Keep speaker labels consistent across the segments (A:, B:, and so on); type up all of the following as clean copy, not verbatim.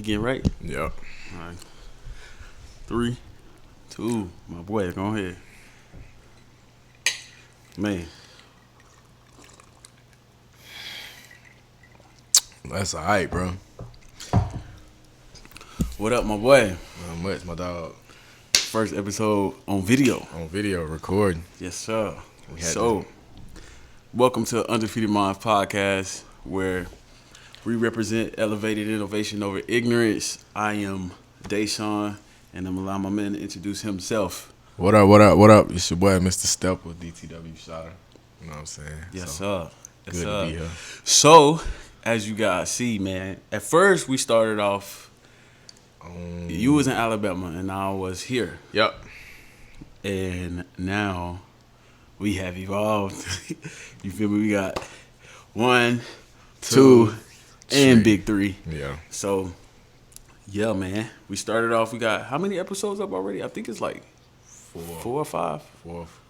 A: begin, right?
B: Yep.
A: All right. 3, 2, my boy, go ahead. Man.
B: That's all right, bro.
A: What up, my boy?
B: Not much, my dog.
A: First episode on video.
B: On video, recording.
A: Yes, sir.
B: We had
A: So, welcome to UndefeatedMindz podcast, where we represent elevated innovation over ignorance. I am Deshaun, and I'm allowing my man to introduce himself.
B: What up? It's your boy, Mr. Stepper, DTW Shotter. You know what I'm saying?
A: Yes,
B: So,
A: sir. Yes,
B: good
A: sir.
B: to be here.
A: So, as you guys see, man, at first we started off, you was in Alabama, and I was here.
B: Yep.
A: And now we have evolved. You feel me? We got 1, 2, and big 3.
B: Yeah.
A: So, yeah, man. We started off. We got how many episodes up already? I think it's like 4 or 5.
B: Fourth.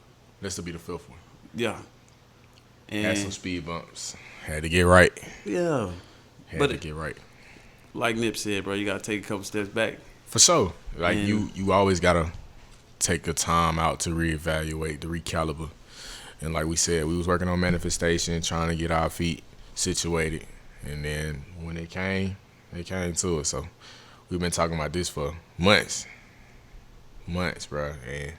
B: This will be the fifth one.
A: Yeah. And
B: Had some speed bumps. Had to get right.
A: yeah,
B: Had to get right.
A: like Nip said, bro, you gotta take a couple steps back.
B: For sure. Like
A: And
B: you always gotta take a time out to reevaluate, to recalibrate. And like we said, we was working on manifestation, trying to get our feet situated. And then when it came to it. So we've been talking about this for months, bro. And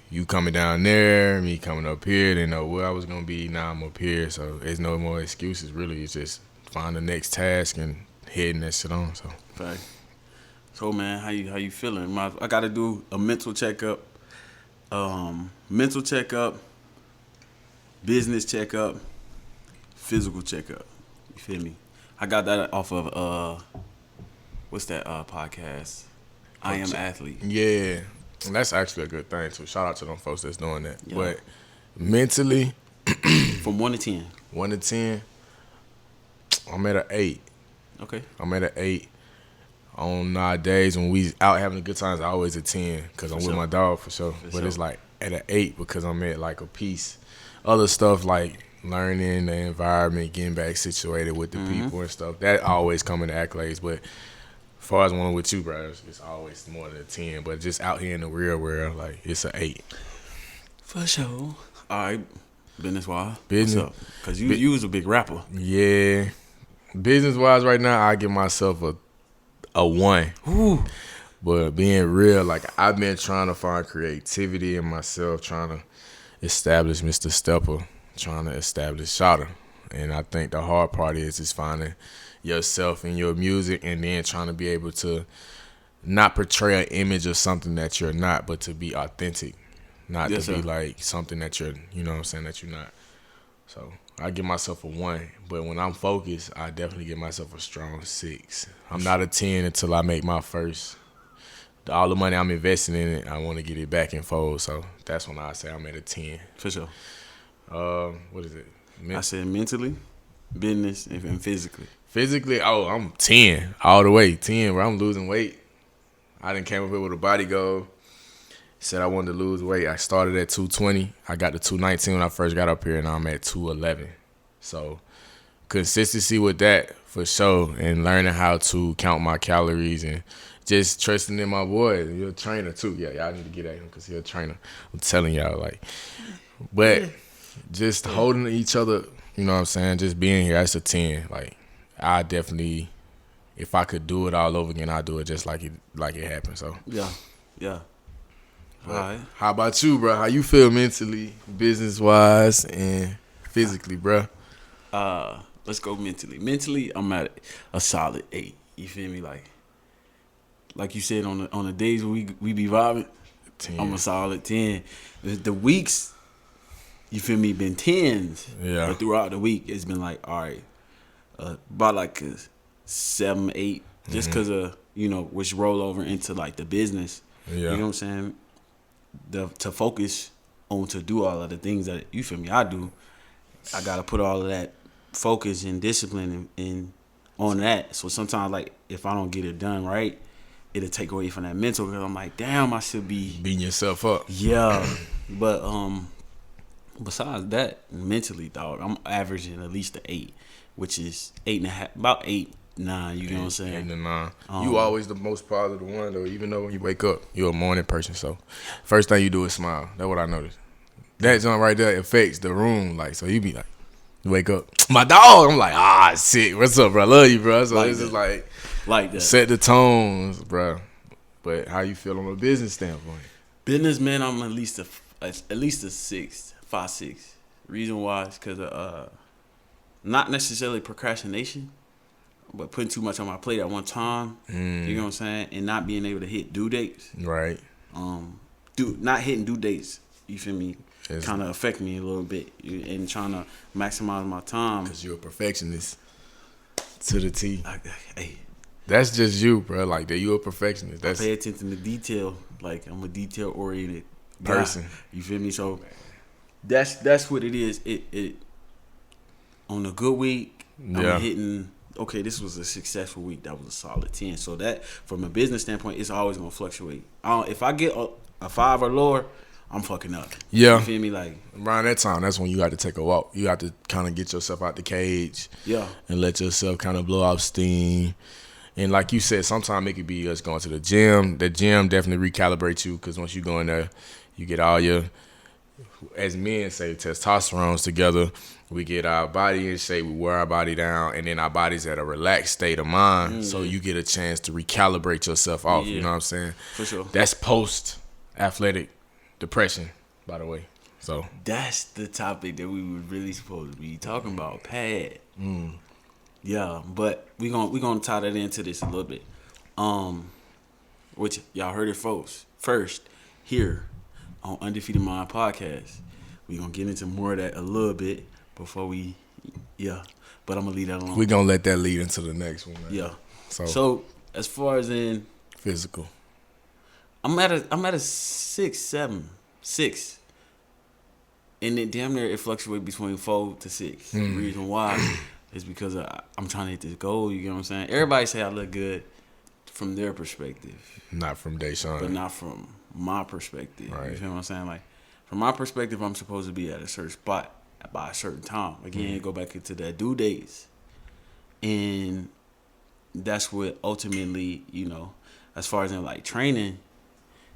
B: you coming down there, me coming up here, didn't know where I was gonna be. Now I'm up here, so there's no more excuses. Really, it's just find the next task and heading that shit on. So
A: Right. So, man, how you feeling? I gotta do a mental checkup, business checkup, physical checkup. You feel me? I got that off of what's that podcast? I Am Athlete.
B: yeah, and that's actually a good thing too. Shout out to them folks that's doing that.
A: Yeah.
B: But mentally,
A: From 1 to 10.
B: 1 to 10, I'm at an 8.
A: Okay.
B: I'm at an 8. On days when we out having a good times, I always a 10 because I'm
A: For
B: with
A: sure.
B: my dog for sure.
A: For
B: But
A: sure.
B: it's like at an 8 because I'm at like a piece. Other stuff like learning the environment, getting back situated with the people and stuff, that always come in the accolades. But as far as one with you, bro, it's always more than a 10. But just out here in the real world, like it's an 8.
A: For sure. All right. Business wise.
B: Business.
A: What's up? Because you was a big rapper.
B: Yeah. Business wise, right now, I give myself a 1.
A: Ooh.
B: But being real, like I've been trying to find creativity in myself, trying to establish Mr. Stepper, trying to establish Shotter. And I think the hard part is finding yourself in your music and then trying to be able to not portray an image of something that you're not, but to be authentic. Not
A: Yes,
B: to be
A: sir.
B: like something that you're, you know what I'm saying, that you're not. So I give myself a 1, but when I'm focused, I definitely give myself a strong 6. I'm not a 10 until I make my first. All the money I'm investing in it, I want to get it back in fold. So that's when I say I'm at a 10.
A: For sure.
B: What is it?
A: I said mentally, business, and physically.
B: Physically, I'm 10 all the way. 10 where I'm losing weight. I done came up here with a body goal. Said I wanted to lose weight. I started at 220. I got to 219 when I first got up here, and I'm at 211. So consistency with that for sure, and learning how to count my calories and just trusting in my boy. You're a trainer too. Yeah, y'all need to get at him because he's a trainer. I'm telling y'all, like, but just holding each other, you know what I'm saying? Just being here, that's a 10. Like, I definitely, if I could do it all over again, I'd do it just like it happened. So
A: Yeah. All right.
B: how about you, bro? How you feel mentally, business wise, and physically, bro?
A: Let's go mentally. Mentally, I'm at a solid 8. You feel me? Like you said, on the days when we be vibing,
B: 10.
A: I'm a solid 10. The weeks, you feel me, been 10s.
B: Yeah.
A: But throughout the week, it's been like, all right, about like a 7, 8, just because of, which roll over into like the business.
B: Yeah.
A: You know what I'm saying? To focus on to do all of the things that, you feel me, I do, I got to put all of that focus and discipline in on that. So sometimes, like, if I don't get it done right, it'll take away from that mental, because I'm like, damn, I should be
B: Beating yourself up.
A: Yeah. But besides that, mentally, dog, I'm averaging at least an 8, which is 8.5, about 8 9. You know what I'm saying?
B: 8 to 9. You always the most positive one though. Even though when you wake up, you're a morning person. So first thing you do is smile. That's what I noticed. That joint right there affects the room. Like so, you be like, you wake up, my dog. I'm like, shit. What's up, bro? I love you, bro. So it's just like
A: that.
B: Set the tones, bro. But how you feel on a business standpoint?
A: Business, man, I'm at least a 6, 5, 6. Reason why is because not necessarily procrastination, but putting too much on my plate at one time. You know what I'm saying, and not being able to hit due dates.
B: Right.
A: Not hitting due dates. You feel me? Kind of affect me a little bit, and trying to maximize my time.
B: Cause you're a perfectionist to the T.
A: Hey.
B: That's just you, bro. Like that, you a perfectionist.
A: I pay attention to detail. Like I'm a detail oriented
B: person.
A: You feel me? So that's what it is. It on a good week, I'm hitting. Okay, this was a successful week. That was a solid 10. So that from a business standpoint, it's always gonna fluctuate. If I get a 5 or lower, I'm fucking up.
B: Yeah.
A: You feel me? Like
B: around that time, that's when you got to take a walk. You got to kind of get yourself out the cage.
A: Yeah.
B: And let yourself kind of blow off steam. And like you said, sometimes it could be us going to the gym. The gym definitely recalibrates you because once you go in there, you get all your, as men say, testosterones together. We get our body in shape, we wear our body down, and then our body's at a relaxed state of mind. So you get a chance to recalibrate yourself off. You know what I'm saying?
A: For sure.
B: That's post-athletic depression, by the way. So
A: that's the topic that we were really supposed to be talking about, Pad. Yeah, but we gonna tie that into this a little bit. Which y'all heard it first here on Undefeated Mind podcast. We gonna get into more of that a little bit before we, but I'm gonna leave that alone.
B: We gonna let that lead into the next one, man.
A: Yeah. So as far as in
B: physical,
A: I'm at a 6, 7, 6. And then damn near it fluctuates between 4 to 6. The reason why is because I'm trying to hit this goal. You get what I'm saying? Everybody say I look good from their perspective.
B: Not from Deshaun.
A: But not from my perspective.
B: Right.
A: You feel what I'm saying? Like, from my perspective, I'm supposed to be at a certain spot by a certain time. Again, go back into that due dates. And that's what ultimately, as far as in like training,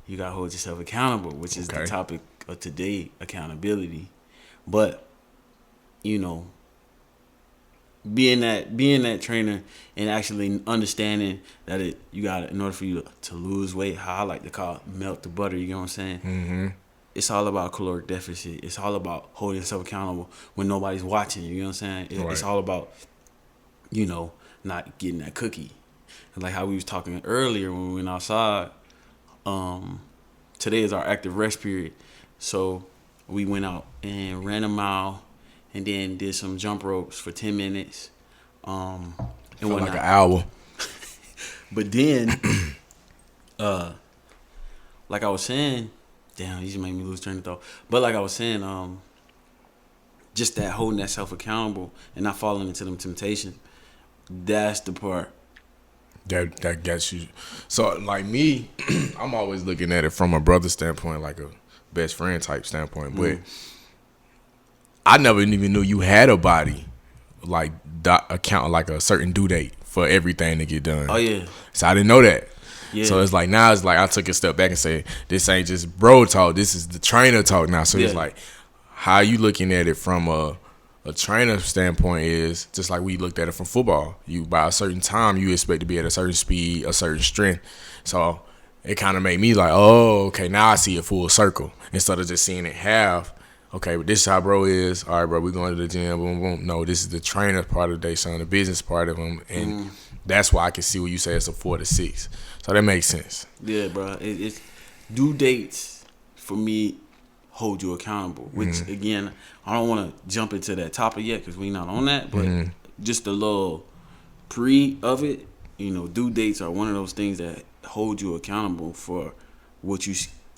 A: you got to hold yourself accountable, which is the topic of today, accountability. But, being that trainer and actually understanding that you got in order for you to lose weight, how I like to call it, melt the butter. You know what I'm saying?
B: Mm-hmm.
A: It's all about caloric deficit. It's all about holding yourself accountable when nobody's watching. You know what I'm saying? It's all about, not getting that cookie. And like how we was talking earlier when we went outside. Today is our active rest period, so we went out and ran a mile. And then did some jump ropes for 10 minutes. And
B: felt like an hour.
A: But then, like I was saying, damn, you just made me lose train of thought. But like I was saying, just that holding that self accountable and not falling into them temptations, that's the part.
B: That gets you. So like me, I'm always looking at it from a brother standpoint, like a best friend type standpoint. But I never even knew you had a body, like account like a certain due date for everything to get done.
A: Oh yeah.
B: So I didn't know that.
A: Yeah.
B: So it's like now it's like I took a step back and say this ain't just bro talk. This is the trainer talk now. So it's like how you looking at it from a trainer standpoint is just like we looked at it from football. You by a certain time you expect to be at a certain speed, a certain strength. So it kind of made me like, oh, okay, now I see it full circle instead of just seeing it half. Okay, but this is how bro is. All right, bro, we going to the gym. Boom, boom. No, this is the trainer part of the day, son, the business part of him. And that's why I can see what you say it's a 4 to 6. So that makes sense.
A: Yeah, bro. It's due dates, for me, hold you accountable. Which, again, I don't want to jump into that topic yet because we not on that. But just a little pre of it, due dates are one of those things that hold you accountable for what you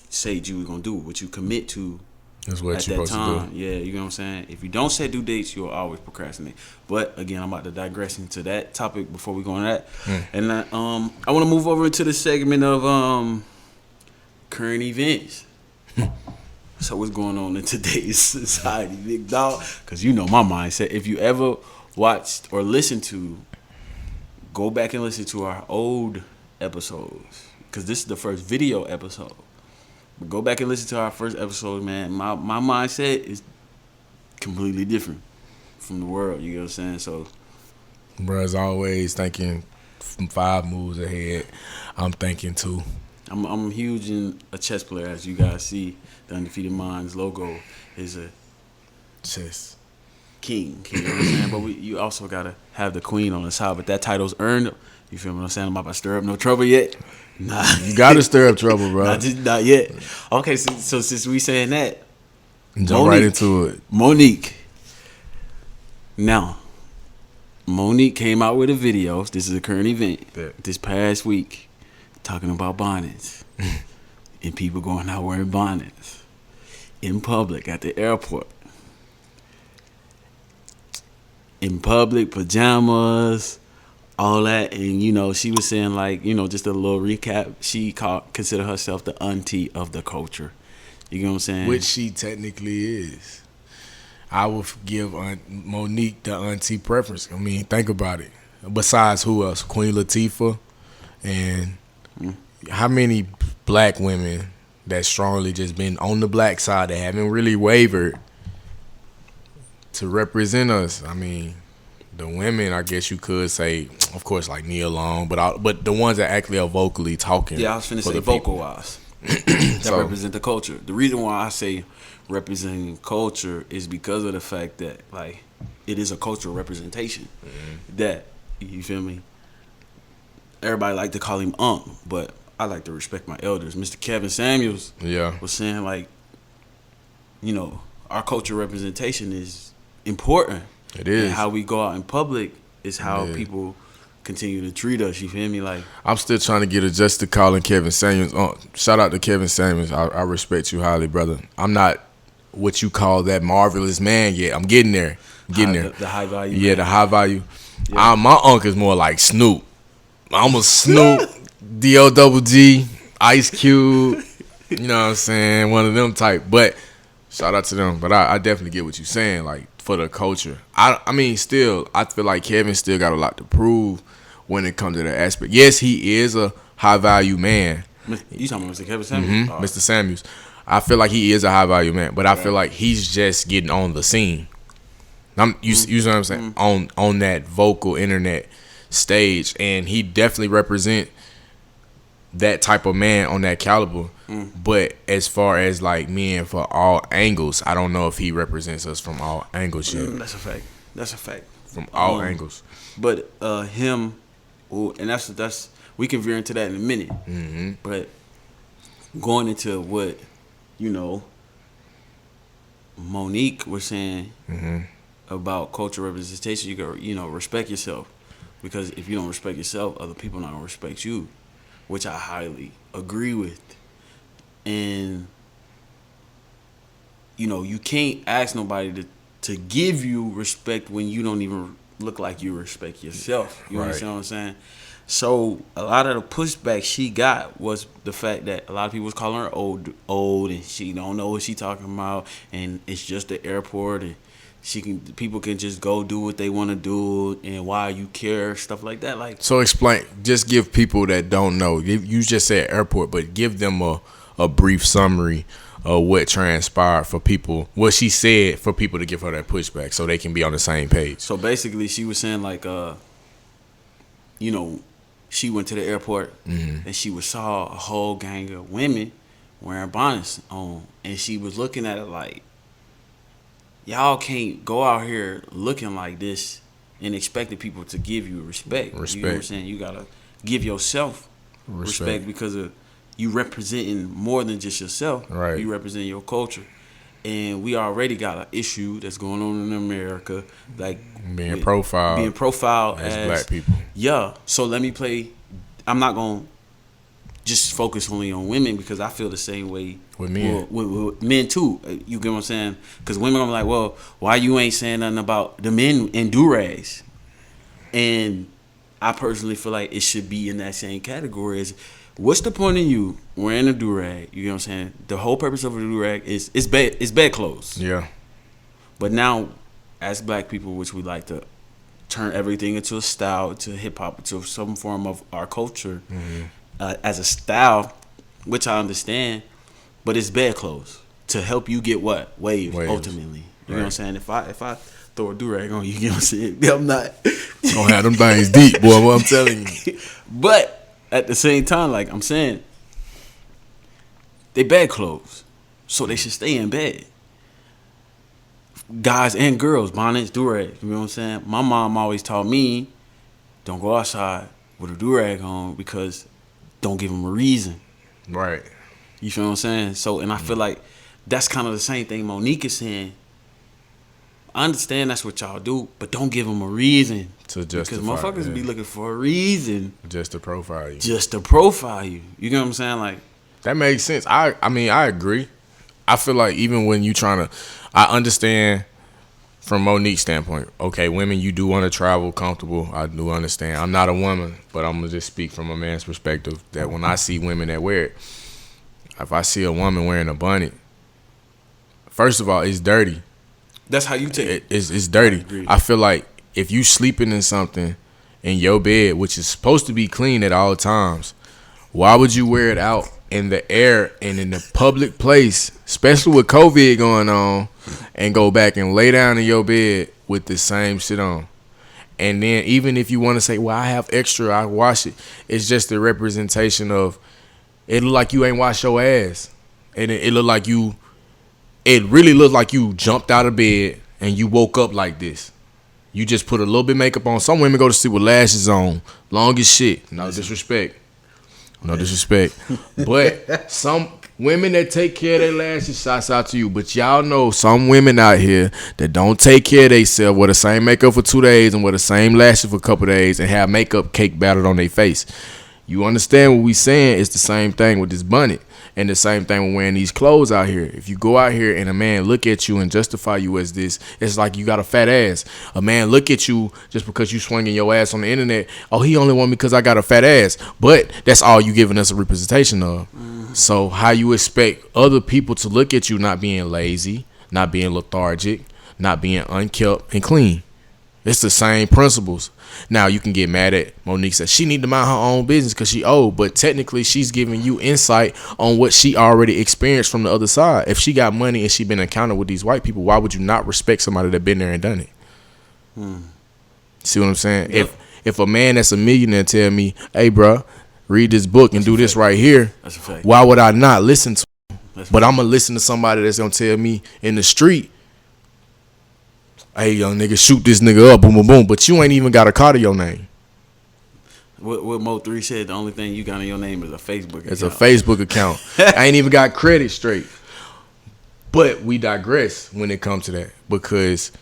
A: say you were going to do, what you commit to.
B: That's what you're supposed to do.
A: Yeah, you know what I'm saying? If you don't set due dates, you'll always procrastinate. But again, I'm about to digress into that topic before we go on that. And I want to move over into the segment of current events. So what's going on in today's society, big dog? Because my mindset. If you ever watched or listened to go back and listen to our old episodes, because this is the first video episode. But go back and listen to our first episode, man. My mindset is completely different from the world. You know what I'm saying? So,
B: Bro, as always, thinking 5 moves ahead. I'm thinking too.
A: I'm huge in a chess player, as you guys see. The UndefeatedMindz logo is a
B: Chess.
A: king. You know what I'm saying? But you also gotta have the queen on the side. But that title's earned. You feel what I'm saying? I'm about to stir up no trouble yet. Nah,
B: You gotta stir up trouble, bro.
A: not yet. Okay, so since we saying that,
B: Jump right into it.
A: Monique. Now, Monique came out with a video. This is a current event.
B: Yeah.
A: This past week, talking about bonnets and people going out wearing bonnets in public at the airport. In public, pajamas, all that. And, you know, she was saying, like, you know, just a little recap. She considered herself the auntie of the culture. You know what I'm saying?
B: Which she technically is. I would give Monique the auntie preference. I mean, think about it. Besides who else? Queen Latifah. And how many black women that strongly just been on the black side that haven't really wavered to represent us? I mean, the women, I guess you could say, of course, like Nia Long, but the ones that actually are vocally talking.
A: Yeah, I was finna say vocal-wise. That represent the culture. The reason why I say representing culture is because of the fact that, like, it is a cultural representation. That, you feel me? Everybody like to call him but I like to respect my elders. Mr. Kevin Samuels was saying, like, you know, our cultural representation is important.
B: It is.
A: And how we go out in public is how people continue to treat us. You feel me? Like,
B: I'm still trying to get adjusted to calling Kevin Samuels. Shout out to Kevin Samuels. I respect you highly, brother. I'm not what you call that marvelous man yet. I'm getting there.
A: The high value.
B: Yeah,
A: man.
B: the high value. Yeah. My uncle's more like Snoop. I'm a Snoop, D-O-double-G, Ice Cube. You know what I'm saying? One of them type. But shout out to them. But I definitely get what you're saying, like, for the culture. I mean, still, I feel like Kevin still got a lot to prove when it comes to that aspect. Yes, he is a high-value man.
A: You talking about Mr. Kevin Samuels?
B: Mr. Samuels. I feel like he is a high-value man, but I feel like he's just getting on the scene. You know what I'm saying? On that vocal internet stage, and he definitely represent that type of man on that caliber. But as far as, like, men for all angles, I don't know if he represents us from all angles yet.
A: That's a fact.
B: From all angles.
A: But him, and that's we can veer into that in a minute. But going into what, you know, Monique was saying about cultural representation, you gotta, you know, respect yourself. Because if you don't respect yourself, other people not gonna respect you, which I highly agree with. And, you know, you can't ask nobody to give you respect when you don't even look like you respect yourself. You understand what I'm saying? So a lot of the pushback she got was the fact that a lot of people was calling her old, and she don't know what she talking about, and it's just the airport, and people can just go do what they want to do, and why you care, stuff like that. Like,
B: so explain, just give people that don't know. You just said airport, but give them a brief summary of what transpired for people, what she said for people to give her that pushback, so they can be on the same page.
A: So basically, she was saying, like, you know, she went to the airport and she saw a whole gang of women wearing bonnets on, and she was looking at it like, y'all can't go out here looking like this and expecting people to give you respect. You know what I'm saying? You gotta give yourself respect because of you representing more than just yourself.
B: Right.
A: You represent your culture. And we already got an issue that's going on in America, like
B: being profiled
A: as
B: black people.
A: Yeah. So let me play. I'm not gonna just focus only on women, because I feel the same way
B: with men.
A: With men too. You get what I'm saying? Because women are like, well, why you ain't saying nothing about the men in do-rags? And I personally feel like it should be in that same category as, what's the point of you wearing a do-rag? You know what I'm saying? The whole purpose of a do-rag is bed clothes.
B: Yeah.
A: But now, as black people, which we like to turn everything into a style, to hip hop, to some form of our culture as a style, which I understand, but it's bedclothes to help you get what? Waves. Ultimately. You know what I'm saying? If I throw a do-rag on you, you know what I'm saying? I'm not
B: gonna have them things deep, boy, what I'm telling you.
A: But at the same time, like I'm saying, they bedclothes, so they should stay in bed. Guys and girls, bonnets, do-rags. You know what I'm saying? My mom always taught me, don't go outside with a do-rag on because don't give them a reason.
B: Right.
A: You feel what I'm saying? So, and I feel like that's kind of the same thing Monique is saying. I understand that's what y'all do, but don't give them a reason.
B: To justify.
A: Because motherfuckers be looking for a reason.
B: Just to profile you.
A: Just to profile you. You know what I'm saying? Like,
B: that makes sense. I mean, I agree. I feel like even when you trying to, I understand from Monique's standpoint. Okay, women, you do want to travel comfortable. I do understand. I'm not a woman, but I'm gonna just speak from a man's perspective. That when I see women that wear it, if I see a woman wearing a bunny, first of all, it's dirty.
A: That's how you take it.
B: It's dirty. I feel like if you sleeping in something in your bed, which is supposed to be clean at all times, why would you wear it out in the air and in the public place, especially with COVID going on, and go back and lay down in your bed with the same shit on? And then even if you want to say, well, I have extra, I wash it, it's just a representation of, it look like you ain't washed your ass. And it look like you, it really looked like you jumped out of bed and you woke up like this. You just put a little bit of makeup on. Some women go to sleep with lashes on, long as shit. No disrespect. No disrespect. But some women that take care of their lashes, shouts out to you. But y'all know some women out here that don't take care of themselves, wear the same makeup for 2 days and wear the same lashes for a couple days and have makeup cake battered on their face. You understand what we saying? It's the same thing with this bonnet. And the same thing with wearing these clothes out here. If you go out here and a man look at you and justify you as this, it's like you got a fat ass. A man look at you just because you swinging your ass on the internet. Oh, he only want me because I got a fat ass. But that's all you giving us a representation of. So how you expect other people to look at you not being lazy, not being lethargic, not being unkept and clean? It's the same principles. Now you can get mad at Monique says she need to mind her own business because she old, but technically she's giving you insight on what she already experienced from the other side. If she got money and she been encountered with these white people, why would you not respect somebody that been there and done it? See what I'm saying? Yep. If a man that's a millionaire tell me, hey bro, read this book and do this right here, that's a fact. Why would I not listen to him? But I'm gonna listen to somebody that's gonna tell me in the street, hey, young nigga, shoot this nigga up, boom, boom, boom. But you ain't even got a car to your name.
A: What Mo3 said, the only thing you got in your name is a Facebook account.
B: It's a Facebook account. I ain't even got credit straight. But we digress when it comes to that because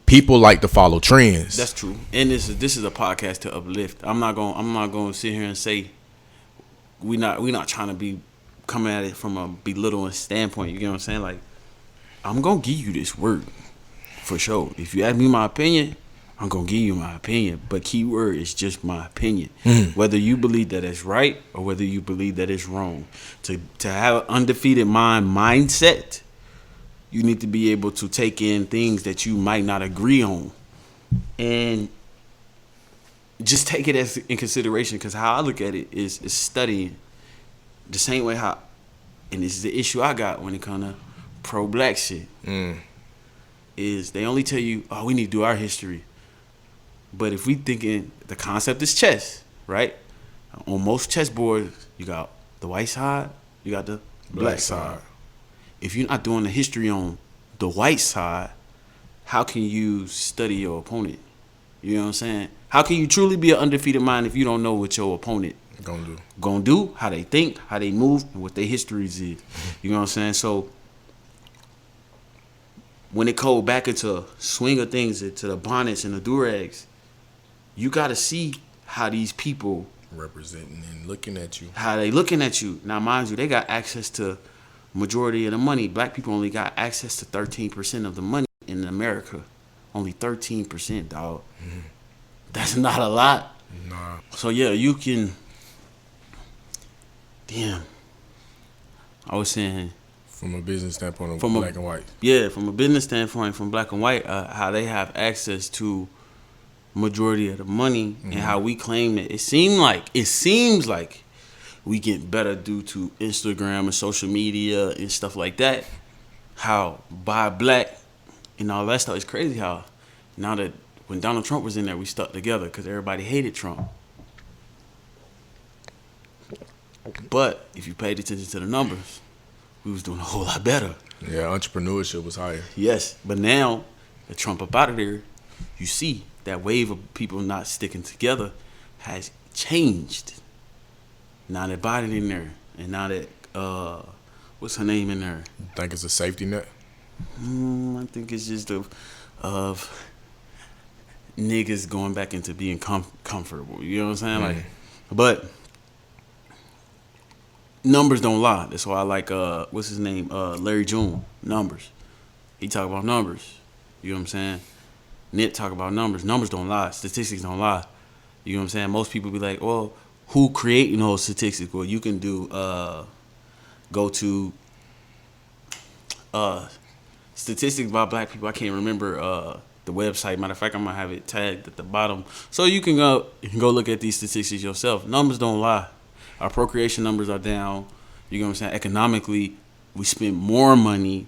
B: people like to follow trends.
A: That's true. And this is a podcast to uplift. I'm not going to sit here and say we not trying to be coming at it from a belittling standpoint. You get what I'm saying? Like, I'm going to give you this word. For sure. If you ask me my opinion, I'm going to give you my opinion. But key word is just my opinion. Whether you believe that it's right or whether you believe that it's wrong. To have an undefeated mindset, you need to be able to take in things that you might not agree on. And just take it as in consideration. Because how I look at it is studying the same way how, and this is the issue I got when it comes to pro-black shit. Is they only tell you, oh, we need to do our history. But if we thinking the concept is chess, right? On most chessboards, you got the white side, you got the black side. If you're not doing the history on the white side, how can you study your opponent? You know what I'm saying? How can you truly be an undefeated mind if you don't know what your opponent gonna do, how they think, how they move, and what their histories is? You know what I'm saying? So when it goes back into swing of things, into the bonnets and the durags, you got to see how these people
B: representing and looking at you.
A: How they looking at you. Now, mind you, they got access to majority of the money. Black people only got access to 13% of the money in America. Only 13%, dog. That's not a lot.
B: Nah.
A: So, yeah, you can... Damn. I was saying...
B: From a business standpoint of black and white.
A: Yeah, from a business standpoint, from black and white, how they have access to majority of the money and how we claim it. It seems like we get better due to Instagram and social media and stuff like that. How buy black and all that stuff. It's crazy how now that when Donald Trump was in there, we stuck together because everybody hated Trump. But if you paid attention to the numbers, we was doing a whole lot better.
B: Yeah, entrepreneurship was higher.
A: Yes, but now that Trump up out of there, you see that wave of people not sticking together has changed. Now that Biden in there, and now that what's her name in there?
B: You think it's a safety net?
A: I think it's just of niggas going back into being comfortable. You know what I'm saying? Like, but numbers don't lie. That's why I like what's his name? Larry June. Numbers. He talk about numbers. You know what I'm saying? Nip talk about numbers. Numbers don't lie. Statistics don't lie. You know what I'm saying? Most people be like, well, who creating those statistics? Well, you can do go to statistics by black people. I can't remember the website. Matter of fact, I'm gonna have it tagged at the bottom, so you can go look at these statistics yourself. Numbers don't lie. Our procreation numbers are down. You know what I'm saying? Economically, we spent more money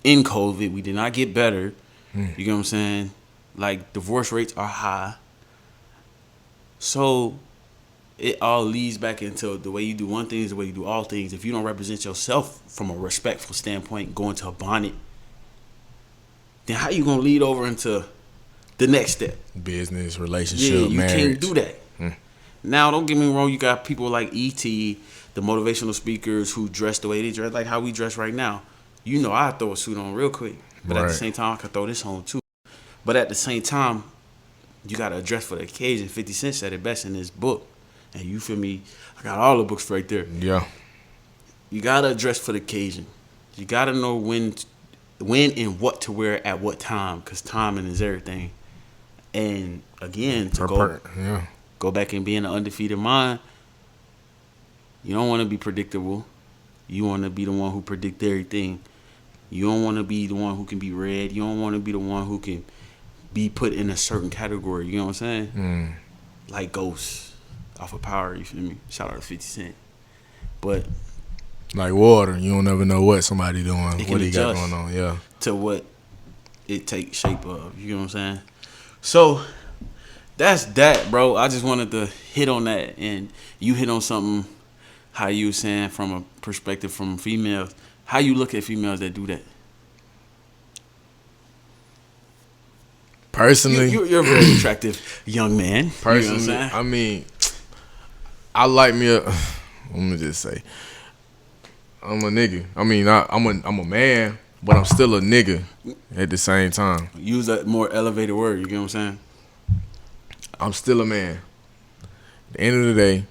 A: in COVID. We did not get better. You know what I'm saying? Like, divorce rates are high. So it all leads back into the way you do one thing is the way you do all things. If you don't represent yourself from a respectful standpoint, going to a bonnet, then how you gonna lead over into the next step?
B: Business, relationship,
A: you
B: marriage.
A: Can't do that. Now, don't get me wrong. You got people like E.T., the motivational speakers who dress the way they dress, like how we dress right now. You know, I throw a suit on real quick, but at the same time, I can throw this on too. But at the same time, you gotta dress for the occasion. 50 Cent said it best in this book, and you feel me? I got all the books right there.
B: Yeah.
A: You gotta dress for the occasion. You gotta know when and what to wear at what time, because timing is everything. And again, to go back and be in an undefeated mind, you don't want to be predictable. You want to be the one who predict everything. You don't want to be the one who can be read. You don't want to be the one who can be put in a certain category. You know what I'm saying? Like Ghost off of Power, you feel me? Shout out to 50 Cent. But
B: like water, you don't ever know what somebody doing, what he got going on. Yeah.
A: To what it takes shape of. You know what I'm saying? So that's that, bro. I just wanted to hit on that, and you hit on something. How you were saying from a perspective from females, how you look at females that do that?
B: Personally,
A: you're a very attractive young man.
B: Personally,
A: you know what I'm saying?
B: I mean, I like me let me just say, I'm a nigga. I mean, I'm a man, but I'm still a nigga at the same time.
A: Use that more elevated word. You get what I'm saying?
B: I'm still a man. At the end of the day,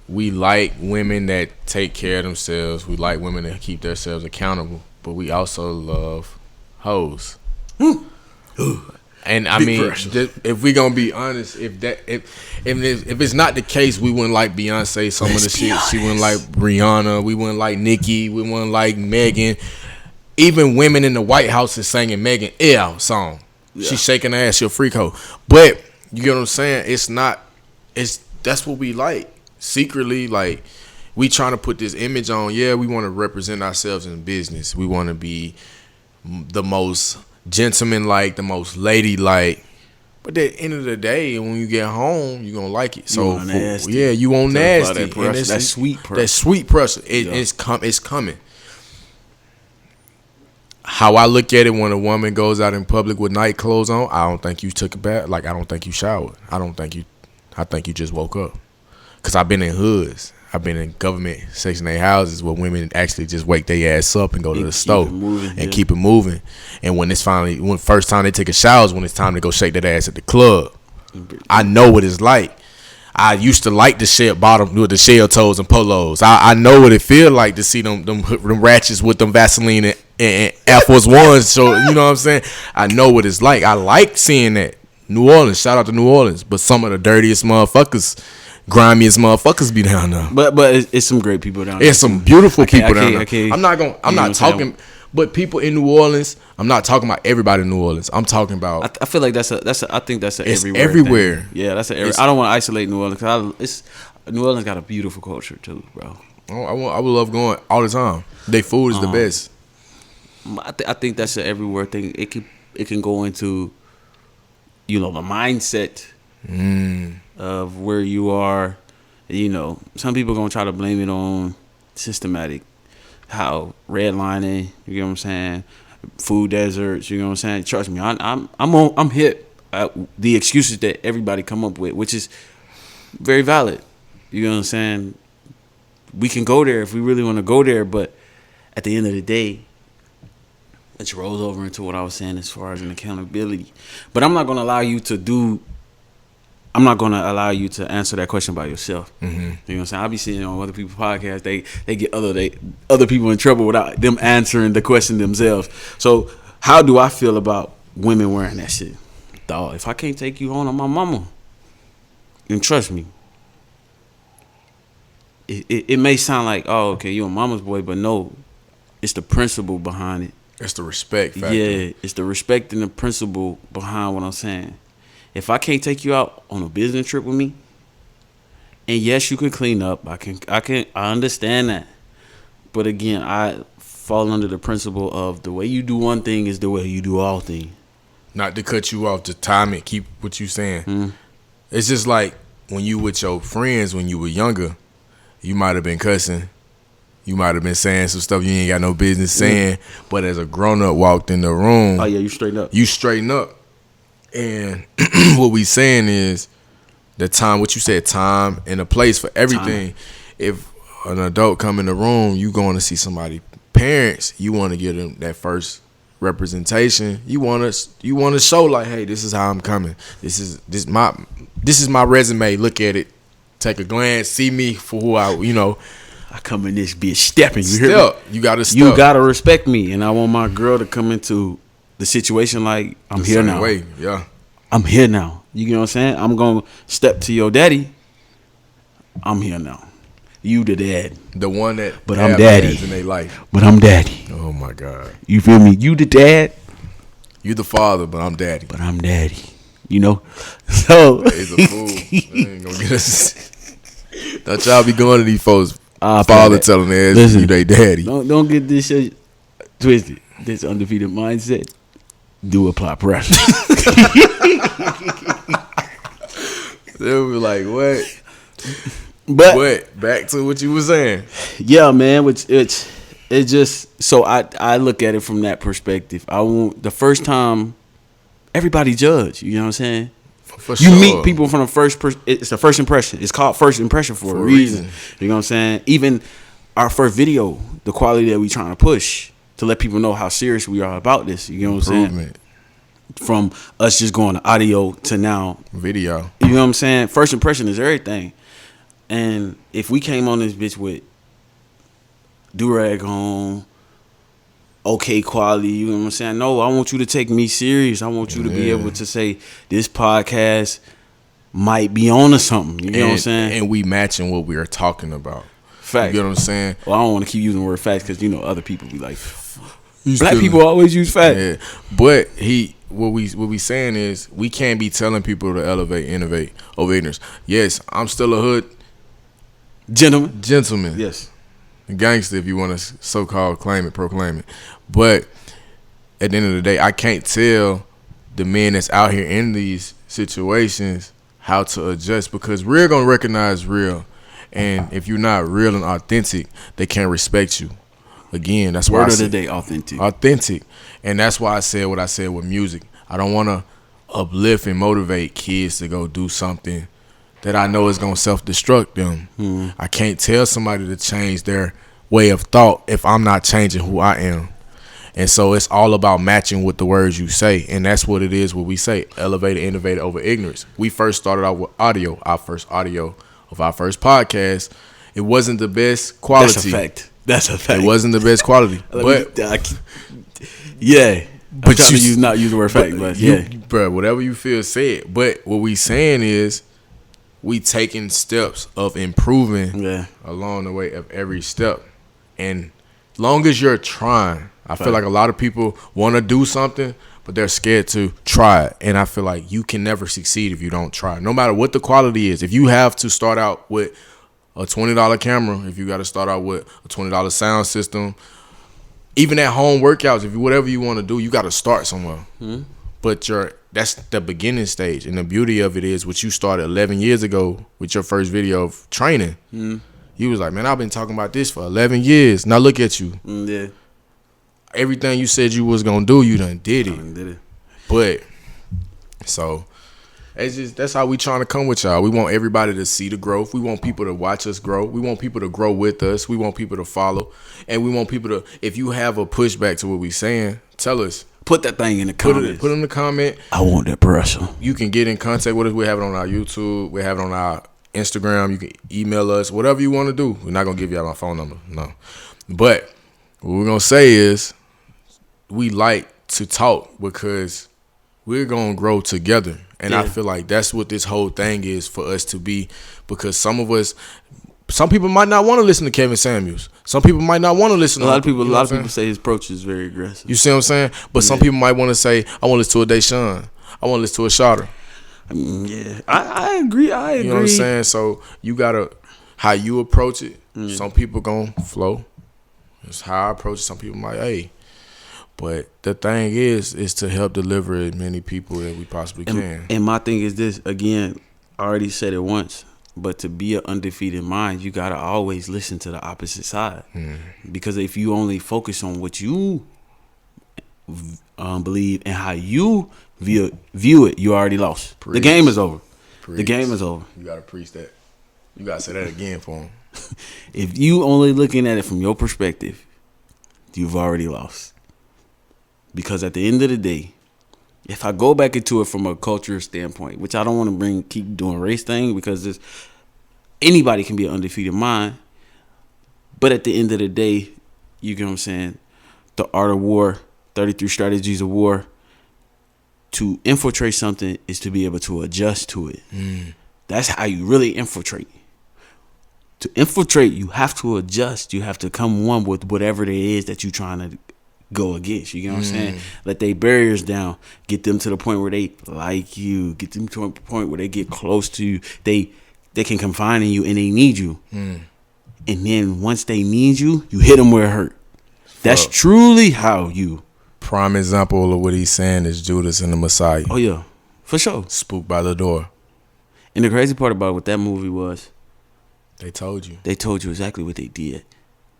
B: we like women that take care of themselves. We like women that keep themselves accountable. But we also love hoes. And I mean, if we gonna be honest, if it's not the case, we wouldn't like Beyonce. Some of the shit she wouldn't like Rihanna. We wouldn't like Nicki. We wouldn't like Megan. Even women in the White House is singing Megan song. Yeah. She's shaking her ass. She's a freak hoe. But you get what I'm saying? That's what we like. Secretly, like, we trying to put this image on. Yeah, we want to represent ourselves in business. We want to be the most gentleman-like, the most lady-like. But at the end of the day, when you get home, you're going to like it. So, you want nasty.
A: That sweet pressure.
B: That sweet pressure. It's coming. How I look at it when a woman goes out in public with night clothes on, I don't think you took a bath. Like, I don't think you showered. I think you just woke up. Because I've been in hoods. I've been in government Section 8 houses where women actually just wake their ass up and go to the stove and keep it moving. And when first time they take a shower is when it's time to go shake that ass at the club. I know what it's like. I used to like the shell bottom with the shell toes and polos. I know what it feel like to see them ratchets with them Vaseline and Air Force Ones. So, you know what I'm saying? I know what it's like. I like seeing that. New Orleans, shout out to New Orleans. But some of the dirtiest motherfuckers, grimiest motherfuckers be down there.
A: But it's some great people down there.
B: It's some beautiful people down there. I'm not talking, But people in New Orleans, I'm not talking about everybody in New Orleans. I'm talking about.
A: I feel like that's I think that's a
B: It's
A: everywhere.
B: everywhere.
A: Thing. Yeah, that's I don't want to isolate New Orleans because New Orleans got a beautiful culture too, bro.
B: I would love going all the time. Their food is the best.
A: I think that's an everywhere thing. It can go into, the mindset of where you are. Some people gonna try to blame it on systematic, how redlining. You know what I'm saying? Food deserts. You know what I'm saying? Trust me, I'm hip at the excuses that everybody come up with, which is very valid. You know what I'm saying? We can go there if we really want to go there, but at the end of the day, it rolls over into what I was saying as far as an accountability. But I'm not going to allow you to answer that question by yourself. Mm-hmm. You know what I'm saying? I be seeing on other people's podcasts, they get other people in trouble without them answering the question themselves. So how do I feel about women wearing that shit? Dog, if I can't take you on my mama, and trust me, it may sound like, oh, okay, you a mama's boy, but no, it's the principle behind it.
B: It's the respect factor.
A: Yeah, it's the respect and the principle behind what I'm saying. If I can't take you out on a business trip with me, and yes, you can clean up. I understand that. But again, I fall under the principle of the way you do one thing is the way you do all things.
B: Not to cut you off, to time it, keep what you saying.
A: Mm-hmm.
B: It's just like when you with your friends when you were younger, you might have been cussing. You might have been saying some stuff you ain't got no business saying. But as a grown-up walked in the room.
A: Oh, yeah, you straighten up.
B: You straighten up. And what we saying is the time, what you said, time and a place for everything. Time. If an adult come in the room, you going to see somebody, parents, you want to give them that first representation. You want to show like, hey, this is how I'm coming. This is my resume. Look at it. Take a glance. See me for who I
A: come in this bitch stepping. You
B: hear me? You gotta step.
A: You gotta respect me, and I want my girl to come into the situation like I'm the here now.
B: Way. Yeah,
A: I'm here now. You know what I'm saying? I'm gonna step to your daddy. I'm here now. You the dad,
B: the one that.
A: But I'm daddy
B: in their life.
A: But I'm daddy.
B: Oh my God.
A: You feel me? You the dad.
B: You the father, but I'm daddy.
A: But I'm daddy. So
B: he's a fool. Ain't gonna get us. Don't y'all be going to these folks. Father telling their ass you they daddy.
A: Don't get this shit twisted. This undefeated mindset. Do apply pressure.
B: They'll be like, what?
A: But
B: back to what you were saying.
A: Yeah, man. It's just so I look at it from that perspective. I want the first time everybody judge. You know what I'm saying?
B: For sure.
A: You meet people from the first it's the first impression. It's called first impression for a reason. You know what I'm saying? Even our first video, the quality that we trying to push to let people know how serious we are about this. You know what I'm saying? From us just going to audio to now
B: video.
A: You know what I'm saying? First impression is everything. And if we came on this bitch with do-rag home, okay quality, you know what I'm saying? No, I want you to take me serious. I want you to be able to say this podcast might be on to something. You know what I'm saying?
B: And we matching what we are talking about.
A: Facts.
B: You know what I'm saying?
A: Well, I don't want to keep using the word facts because other people be like, black people always use facts.
B: Yeah. But what we saying is we can't be telling people to elevate, innovate over ignorance. Yes, I'm still a hood gentleman.
A: Yes.
B: Gangster, if you want to so-called proclaim it. But at the end of the day, I can't tell the men that's out here in these situations how to adjust because real gonna recognize real. And if you're not real and authentic, they can't respect you. Again, that's why
A: word of the day, authentic.
B: Authentic. And that's why I said what I said with music. I don't want to uplift and motivate kids to go do something that I know is going to self-destruct them. Mm-hmm. I can't tell somebody to change their way of thought if I'm not changing who I am. And so it's all about matching with the words you say. And that's what it is what we say, elevate and innovate over ignorance. We first started out with audio, our first audio of our first podcast. It wasn't the best quality.
A: That's a fact.
B: It wasn't the best quality. But
A: yeah. But you not use the word fact, but yeah.
B: Bro, whatever you feel, say it. But what we saying is we taking steps of improving along the way of every step. And long as you're trying, I feel like a lot of people want to do something, but they're scared to try it. And I feel like you can never succeed if you don't try. No matter what the quality is. If you have to start out with a $20 camera, if you got to start out with a $20 sound system, even at home workouts, if you whatever you want to do, you got to start somewhere. Mm-hmm. But that's the beginning stage. And the beauty of it is what you started 11 years ago with your first video of training. Mm-hmm. You was like, man, I've been talking about this for 11 years. Now look at you.
A: Yeah.
B: Everything you said you was going to do, you done did it. But, so, it's just, that's how we trying to come with y'all. We want everybody to see the growth. We want people to watch us grow. We want people to grow with us. We want people to follow. And we want people to, if you have a pushback to what we saying, tell us.
A: Put that thing in the comments.
B: Put it in the comment.
A: I want that pressure.
B: You can get in contact with us. We have it on our YouTube. We have it on our Instagram. You can email us. Whatever you want to do. We're not going to give you out my phone number. No. But what we're going to say is we like to talk because we're going to grow together. And I feel like that's what this whole thing is for us to be, because some people might not want to listen to Kevin Samuels. Some people might not want to listen to
A: a lot of people say his approach is very aggressive.
B: You see what I'm saying? But some people might want to say, I want to listen to a Deshaun. I want to listen to a Shotter.
A: Yeah, I agree. You
B: know what I'm saying? So you gotta, how you approach it. Some people gonna flow. It's how I approach it. Some people might, hey. But the thing is to help deliver as many people that we possibly can.
A: And my thing is this, again, I already said it once, but to be an undefeated mind, you got to always listen to the opposite side. Because if you only focus on what you believe and how you view it, you already lost. Preach. The game is over.
B: Preach.
A: The game is over.
B: You got to preach that. You got to say that again for them.
A: If you only looking at it from your perspective, you've already lost. Because at the end of the day, if I go back into it from a culture standpoint, which I don't want to keep doing race thing, because anybody can be an undefeated mind. But at the end of the day, you get what I'm saying, the art of war, 33 strategies of war, to infiltrate something is to be able to adjust to it. That's how you really infiltrate. To infiltrate, you have to adjust. You have to come one with whatever it is that you're trying to go against. You know what I'm saying? Let their barriers down. Get them to the point where they like you. Get them to a point where they get close to you. They can confide in you and they need you. And then once they need you, you hit them where it hurt. That's truly how you.
B: Prime example of what he's saying is Judas and the Messiah.
A: Oh yeah, for sure.
B: Spooked by the door.
A: And the crazy part about what that movie was,
B: they told you.
A: They told you exactly what they did.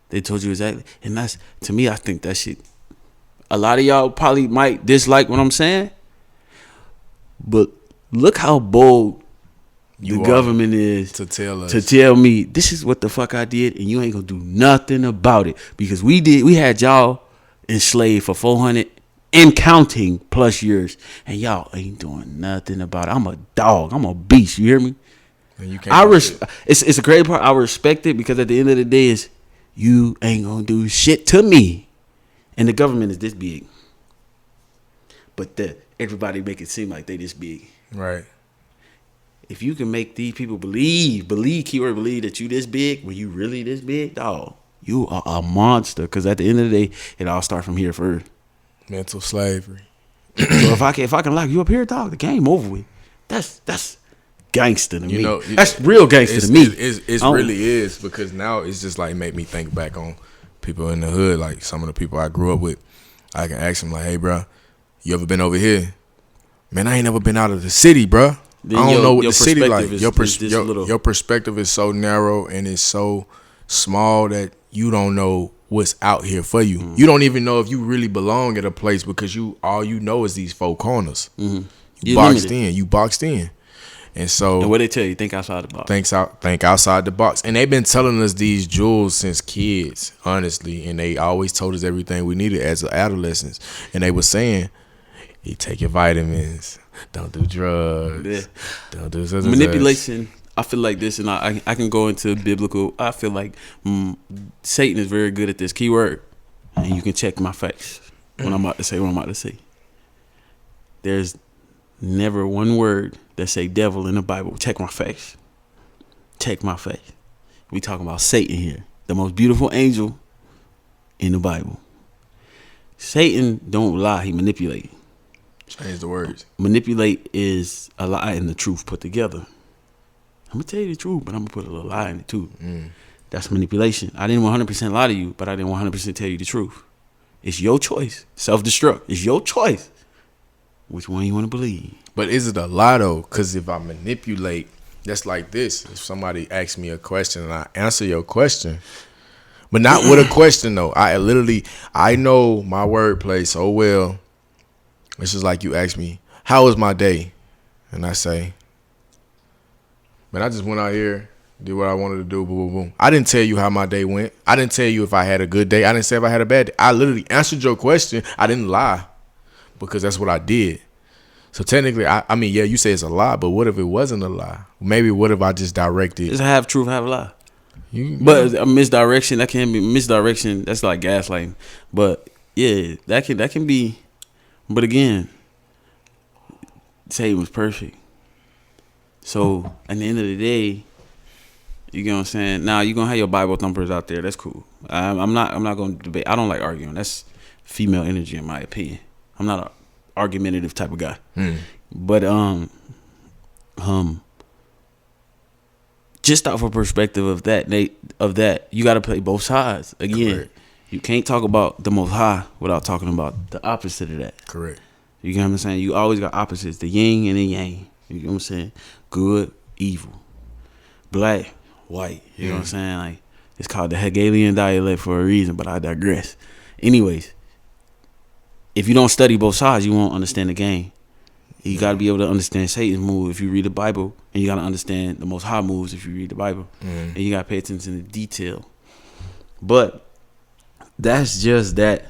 A: They told you exactly. And that's, to me, I think that shit, a lot of y'all probably might dislike what I'm saying, but look how bold the government is
B: to tell us,
A: to tell me this is what the fuck I did, and you ain't gonna do nothing about it, because we had y'all enslaved for 400 and counting plus years, and y'all ain't doing nothing about it. I'm a dog. I'm a beast. You hear me?
B: And you can't.
A: It's a great part. I respect it, because at the end of the day, is you ain't gonna do shit to me. And the government is this big, but everybody make it seem like they this big.
B: Right.
A: If you can make these people believe that you this big when you really this big, dog, you are a monster. Because at the end of the day, it all starts from here first.
B: Mental slavery.
A: So if I can lock you up here, dog, the game over with. That's gangster to me. That's real gangster to me.
B: It really is, because now it's just like make me think back on people in the hood, like some of the people I grew up with. I can ask them like, hey, bro, you ever been over here? Man, I ain't never been out of the city, bro. Then I don't know what the city like. Your perspective is so narrow and it's so small that you don't know what's out here for you. You don't even know if you really belong at a place, because all you know is these 4 corners. You boxed in. And so,
A: and what they tell you, think outside the box.
B: Think outside the box. And they've been telling us these jewels since kids, honestly. And they always told us everything we needed as adolescents. And they were saying, you take your vitamins, don't do drugs, don't do
A: manipulation. I feel like this, and I can go into biblical. I feel like Satan is very good at this keyword, and you can check my facts when I'm about to say what I'm about to say. There's never one word that say devil in the Bible. Check my facts. Check my facts. We talking about Satan here, the most beautiful angel in the Bible. Satan don't lie, he manipulate.
B: Change the words.
A: Manipulate is a lie and the truth put together. I'm gonna tell you the truth, but I'm gonna put a little lie in it too. That's manipulation. I didn't 100% lie to you, but I didn't 100% tell you the truth. It's your choice. Self-destruct. It's your choice. Which one you want to believe?
B: But is it a lie though? Because if I manipulate, that's like this. If somebody asks me a question and I answer your question, but not with a question though. I know my wordplay so well. It's just like you ask me, how was my day? And I say, man, I just went out here, did what I wanted to do, boom, boom, boom. I didn't tell you how my day went. I didn't tell you if I had a good day. I didn't say if I had a bad day. I literally answered your question. I didn't lie because that's what I did. So technically, I mean, yeah, you say it's a lie, but what if it wasn't a lie? Maybe what if I just directed?
A: It's half truth, half lie. But a misdirection, that can be misdirection. That's like gaslighting. But yeah, that can be. But again, Satan was perfect. So at the end of the day, you know what I'm saying. Now you're gonna have your Bible thumpers out there. That's cool. I'm not gonna debate. I don't like arguing. That's female energy, in my opinion. I'm not an argumentative type of guy. But just off a perspective of that, you got to play both sides. Again, correct. You can't talk about the Most High without talking about the opposite of that.
B: Correct.
A: You get what I'm saying? You always got opposites, the yin and the yang. You know what I'm saying? Good, evil, black, white. You know what I'm saying? Like, it's called the Hegelian dialect for a reason, but I digress. Anyways, if you don't study both sides, you won't understand the game. You got to be able to understand Satan's move if you read the Bible, and you got to understand the Most High moves if you read the Bible. And you got to pay attention to detail. But that's just that.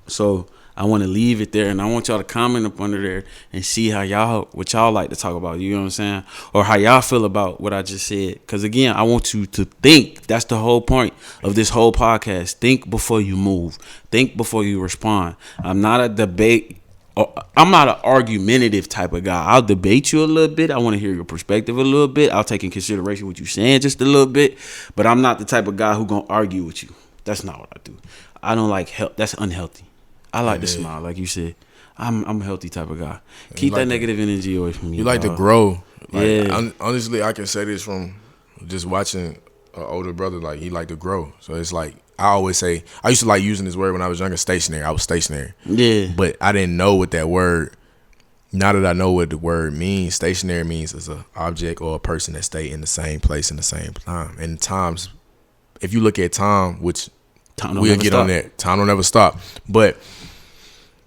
A: So I want to leave it there, and I want y'all to comment up under there and see what y'all like to talk about. You know what I'm saying? Or how y'all feel about what I just said. Because again, I want you to think. That's the whole point of this whole podcast. Think before you move. Think before you respond. I'm not an argumentative type of guy. I'll debate you a little bit. I want to hear your perspective a little bit. I'll take in consideration what you're saying just a little bit. But I'm not the type of guy who gonna argue with you. That's not what I do. I don't like help. That's unhealthy. I like to smile, like you said. I'm a healthy type of guy. Keep that negative energy away from me.
B: You like to grow. Like,
A: yeah.
B: Honestly, I can say this from just watching an older brother. Like, he like to grow. So it's like, I always say, I used to like using this word when I was younger, stationary. I was stationary. Yeah. But I didn't know what that word, now that I know what the word means, stationary means as an object or a person that stay in the same place in the same time. And times, if you look at time, which we'll get on that, time don't ever stop. But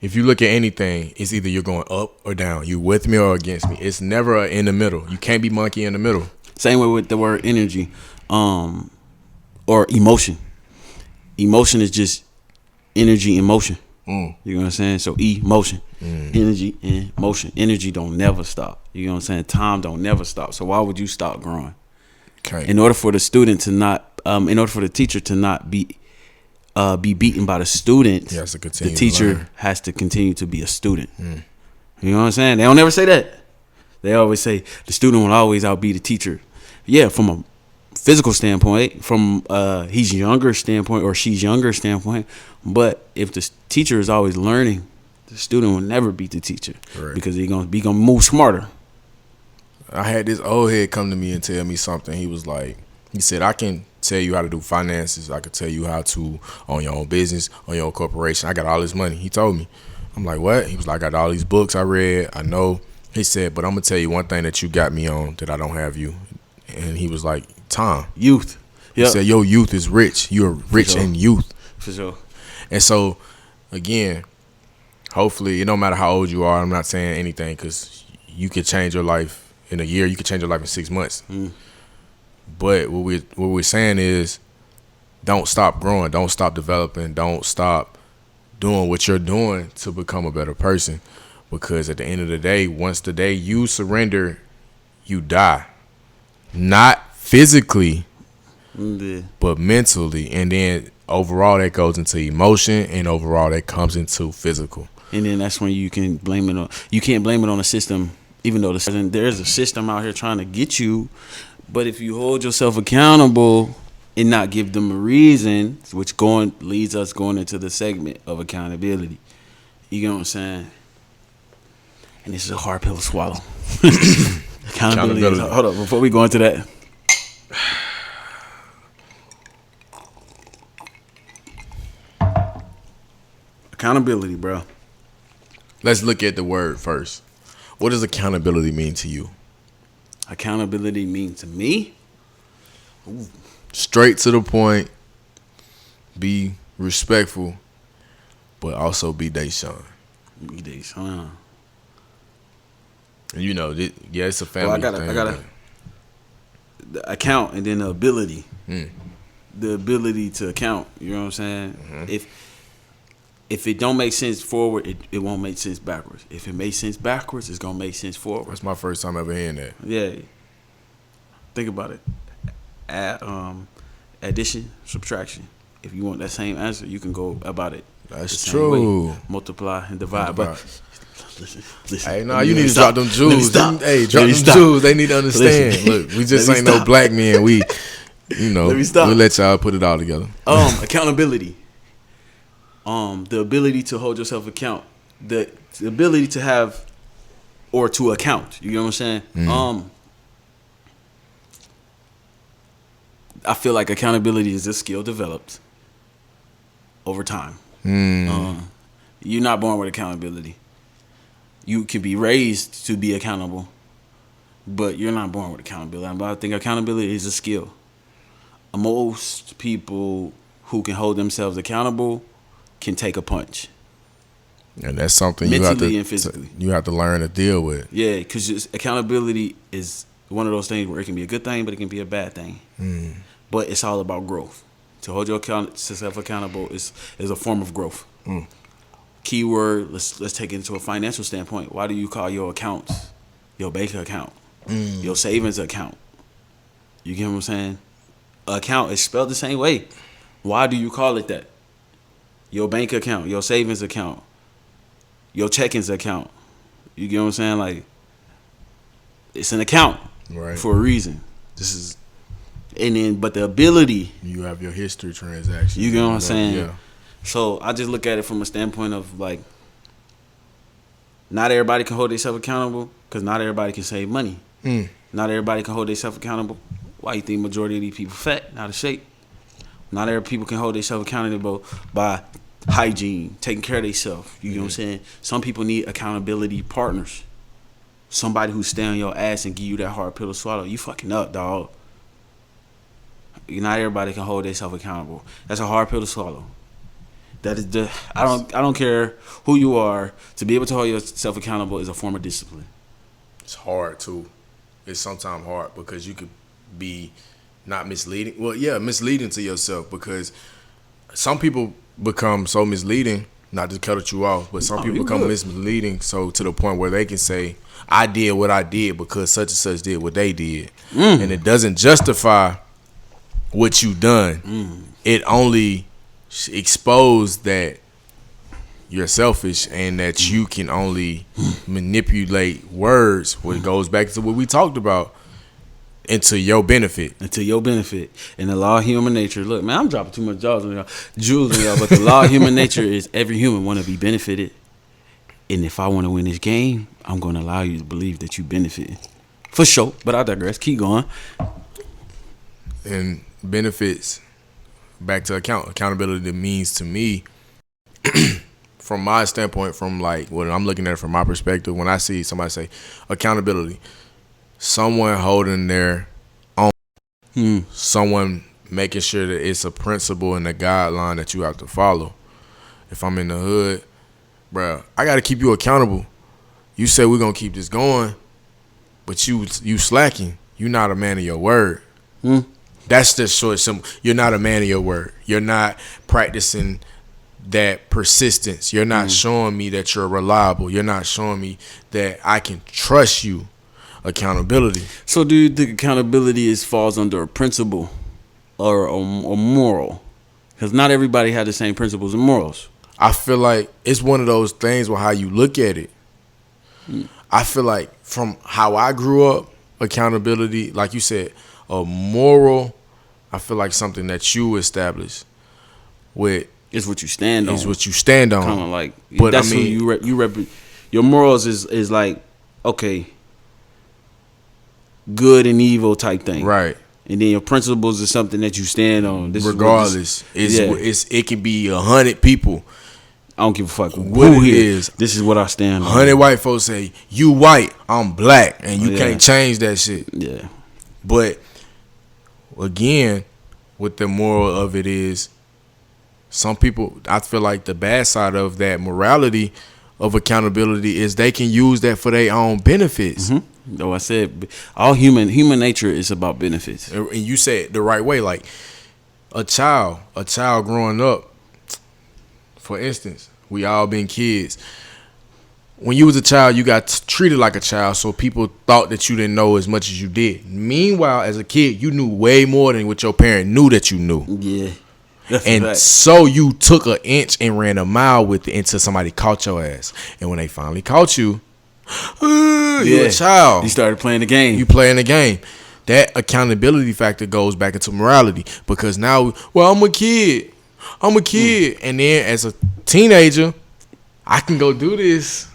B: if you look at anything, it's either you're going up or down. You with me or against me. It's never in the middle. You can't be monkey in the middle.
A: Same way with the word energy, or emotion. Emotion is just energy in motion. You know what I'm saying? So emotion, energy and motion. Energy don't never stop. You know what I'm saying? Time don't never stop. So why would you stop growing? Okay. In order for the student to not, in order for the teacher to not be beaten by the student, the teacher has to continue to be a student. You know what I'm saying? They don't never say that. They always say the student will always outbe the teacher. Yeah, from a physical standpoint, from he's younger standpoint or she's younger standpoint, but if the teacher is always learning, the student will never beat the teacher. Correct. Because he's gonna move smarter.
B: I had this old head come to me and tell me something. He said, I can tell you how to do finances. I can tell you how to own your own business, own your own corporation. I got all this money. He told me. I'm like, what? He was like, I got all these books I read. I know. He said, but I'm going to tell you one thing that you got me on that I don't have you. And he was like, time.
A: Youth.
B: Yep. He said, your youth is rich. You're rich in youth.
A: For sure.
B: And so, again, hopefully, it don't matter how old you are. I'm not saying anything because you could change your life in a year. You could change your life in 6 months. But what we're saying is, don't stop growing. Don't stop developing. Don't stop doing what you're doing to become a better person. Because at the end of the day, once the day you surrender, you die. Not physically, but mentally. And then overall, that goes into emotion. And overall, that comes into physical.
A: And then that's when you can blame it on. You can't blame it on the system, even though there's a system out here trying to get you. But if you hold yourself accountable and not give them a reason, which leads us going into the segment of accountability. You get what I'm saying? And this is a hard pill to swallow. Accountability. Hold up, before we go into that. Accountability, bro.
B: Let's look at the word first. What does accountability mean to you?
A: Accountability mean to me?
B: Ooh. Straight to the point. Be respectful, but also be Deshaun.
A: Be Deshaun.
B: And you know, it's a family thing.
A: I got the account and then the ability. The ability to account. You know what I'm saying? Mm-hmm. If it don't make sense forward, it won't make sense backwards. If it makes sense backwards, it's gonna make sense forward.
B: That's my first time ever hearing that.
A: Yeah. Think about it. Addition, subtraction. If you want that same answer, you can go about it.
B: That's true.
A: Multiply and divide. But listen.
B: Hey, no, you need to drop them jewels. Hey, drop them jewels. They need to understand. Look, we just ain't no black men. We let y'all put it all together.
A: Accountability. The ability to hold yourself account. The ability to have or to account. You know what I'm saying? Mm. I feel like accountability is a skill developed over time. You're not born with accountability. You can be raised to be accountable, but you're not born with accountability. But I think accountability is a skill. Most people who can hold themselves accountable can take a punch.
B: And that's something
A: mentally and physically.
B: You have to learn to deal with.
A: Yeah, because accountability is one of those things where it can be a good thing, but it can be a bad thing. But it's all about growth. To hold yourself accountable is a form of growth. Keyword, let's take it into a financial standpoint. Why do you call your accounts your bank account, your savings account? You get what I'm saying? Account is spelled the same way. Why do you call it that? Your bank account, your savings account, your checkings account. You get what I'm saying? Like, it's an account for a reason. But the ability.
B: You have your history transactions.
A: You get what I'm saying? Yeah. So I just look at it from a standpoint of like, not everybody can hold themselves accountable because not everybody can save money. Not everybody can hold themselves accountable. Why you think majority of these people fat, out of shape? Not every people can hold themselves accountable by hygiene, taking care of themselves. You know what I'm saying? Some people need accountability partners. Somebody who stay on your ass and give you that hard pill to swallow. You fucking up, dog. Not everybody can hold themselves accountable. That's a hard pill to swallow. That is I don't care who you are. To be able to hold yourself accountable is a form of discipline.
B: It's hard too. It's sometimes hard because you could be not misleading. Well, yeah, misleading to yourself because some people become so misleading. Not to cut you off, but some people become misleading so to the point where they can say, "I did what I did because such and such did what they did," and it doesn't justify what you done. It only exposed that you're selfish and that you can only manipulate words, which goes back to what we talked about, into your benefit. And
A: the law of human nature. Look, man, I'm dropping too much jewels on y'all, but the law of human nature is every human want to be benefited. And if I want to win this game, I'm going to allow you to believe that you benefited. For sure, but I digress. Keep going.
B: And benefits, back to accountability means to me, from my standpoint, from like what I'm looking at it from my perspective, when I see somebody say accountability, someone holding their own, someone making sure that it's a principle and a guideline that you have to follow. If I'm in the hood, bro, I got to keep you accountable. You say we're going to keep this going, but you slacking. You're not a man of your word. That's just short simple. You're not a man of your word. You're not practicing that persistence. You're not showing me that you're reliable. You're not showing me that I can trust you. Accountability.
A: So do you think accountability falls under a principle or a moral? Because not everybody has the same principles and morals.
B: I feel like it's one of those things with how you look at it. I feel like from how I grew up, accountability, like you said, a moral I feel like something that you establish with
A: It's what you stand on.
B: is what you stand on.
A: Kind of like,
B: But
A: that's
B: I mean,
A: who you rep. Your morals is like, okay, good and evil type thing,
B: right.
A: And then your principles is something that you stand on.
B: Regardless, it can be 100 people.
A: I don't give a fuck
B: What
A: who
B: it
A: here.
B: is.
A: This is what I stand on.
B: 100 white folks say, you white, I'm black, and you can't change that shit.
A: Yeah.
B: But again, what the moral of it is, some people, I feel like the bad side of that morality of accountability is they can use that for their own benefits.
A: Mm-hmm. Though I said all human nature is about benefits.
B: And you said it the right way. Like a child growing up, for instance, we all been kids. When you was a child, you got treated like a child, so people thought that you didn't know as much as you did. Meanwhile, as a kid, you knew way more than what your parent knew that you knew.
A: Yeah.
B: And so you took an inch and ran a mile with it until somebody caught your ass. And when they finally caught you, you're a child.
A: You started playing the game.
B: You playing the game. That accountability factor goes back into morality because now, well, I'm a kid. And then as a teenager, I can go do this.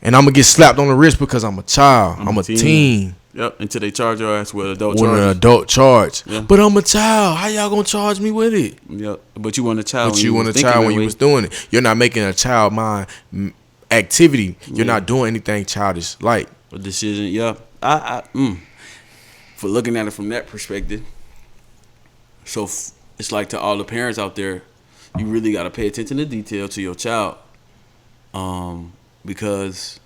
B: And I'm going to get slapped on the wrist because I'm a child. I'm a teen.
A: Yep, until they charge your ass with an
B: adult charge.
A: Yeah.
B: But I'm a child. How y'all going to charge me with it?
A: Yep, but you weren't a child
B: when you was doing it. You're not making a child mind activity. You're not doing anything childish like.
A: A decision, yeah. For looking at it from that perspective, so it's like to all the parents out there, you really got to pay attention to detail to your child. Because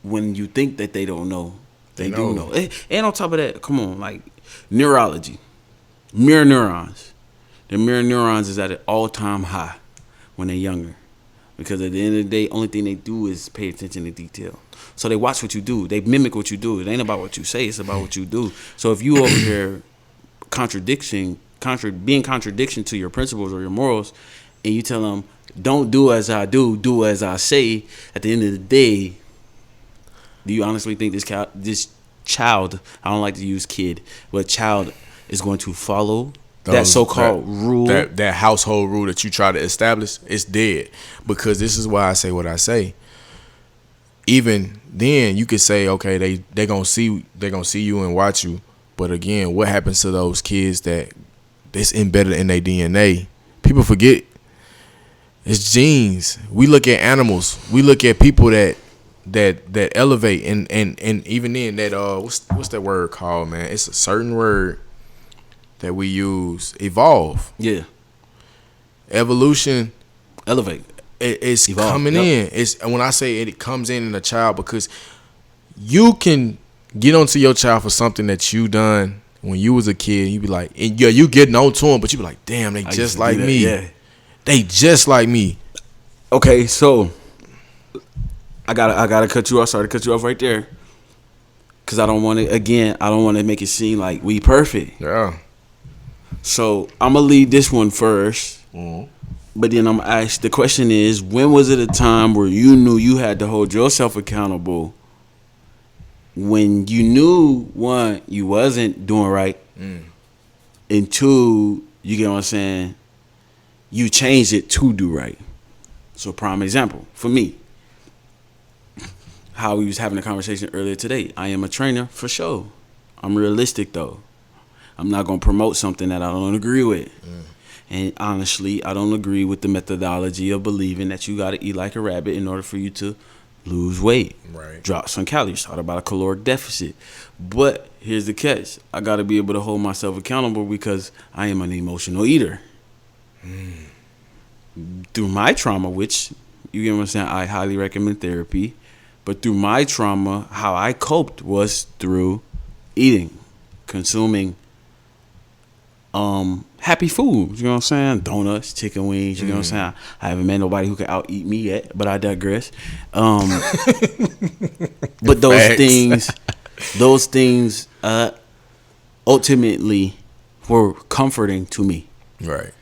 A: when you think that they don't know, they do know. And on top of that, come on, like neurology, mirror neurons. The mirror neurons is at an all-time high when they're younger. Because at the end of the day, only thing they do is pay attention to detail. So they watch what you do. They mimic what you do. It ain't about what you say. It's about what you do. So if you over here being contradiction to your principles or your morals, and you tell them, don't do as I do as I say, at the end of the day, do you honestly think this child, I don't like to use kid, but child is going to follow that so-called rule?
B: That household rule that you try to establish, it's dead. Because this is why I say what I say. Even then, you could say, okay, they gonna see you and watch you. But again, what happens to those kids that it's embedded in their DNA? People forget. It's genes. We look at animals. We look at people that elevate and even then that what's that word called, man? It's a certain word that we use. Evolve.
A: Yeah.
B: Evolution.
A: Elevate.
B: It's evolve. Coming in. It's when I say it comes in a child because you can get onto your child for something that you done when you was a kid. You be like, and yeah, you getting on to them, but you be like, damn, they just like me.
A: Yeah.
B: They just like me.
A: Okay, so I gotta cut you off. Sorry to cut you off right there, cause I don't want to make it seem like we perfect.
B: Yeah.
A: So I'm gonna leave this one first, but then I'm gonna ask the question is: when was it a time where you knew you had to hold yourself accountable? When you knew one, you wasn't doing right, and two, you get what I'm saying, you changed it to do right. So prime example for me, how we was having a conversation earlier today. I am a trainer for sure. I'm realistic though. I'm not gonna promote something that I don't agree with. And honestly, I don't agree with the methodology of believing that you gotta eat like a rabbit in order for you to lose weight, drop some calories, talk about a caloric deficit. But here's the catch: I gotta be able to hold myself accountable because I am an emotional eater. Through my trauma, which you get what I'm saying, I highly recommend therapy. But through my trauma, how I coped was through eating, consuming happy foods, you know what I'm saying? Donuts, chicken wings, you know what I'm saying? I haven't met nobody who can out-eat me yet, but I digress. But those things ultimately were comforting to me.
B: Right.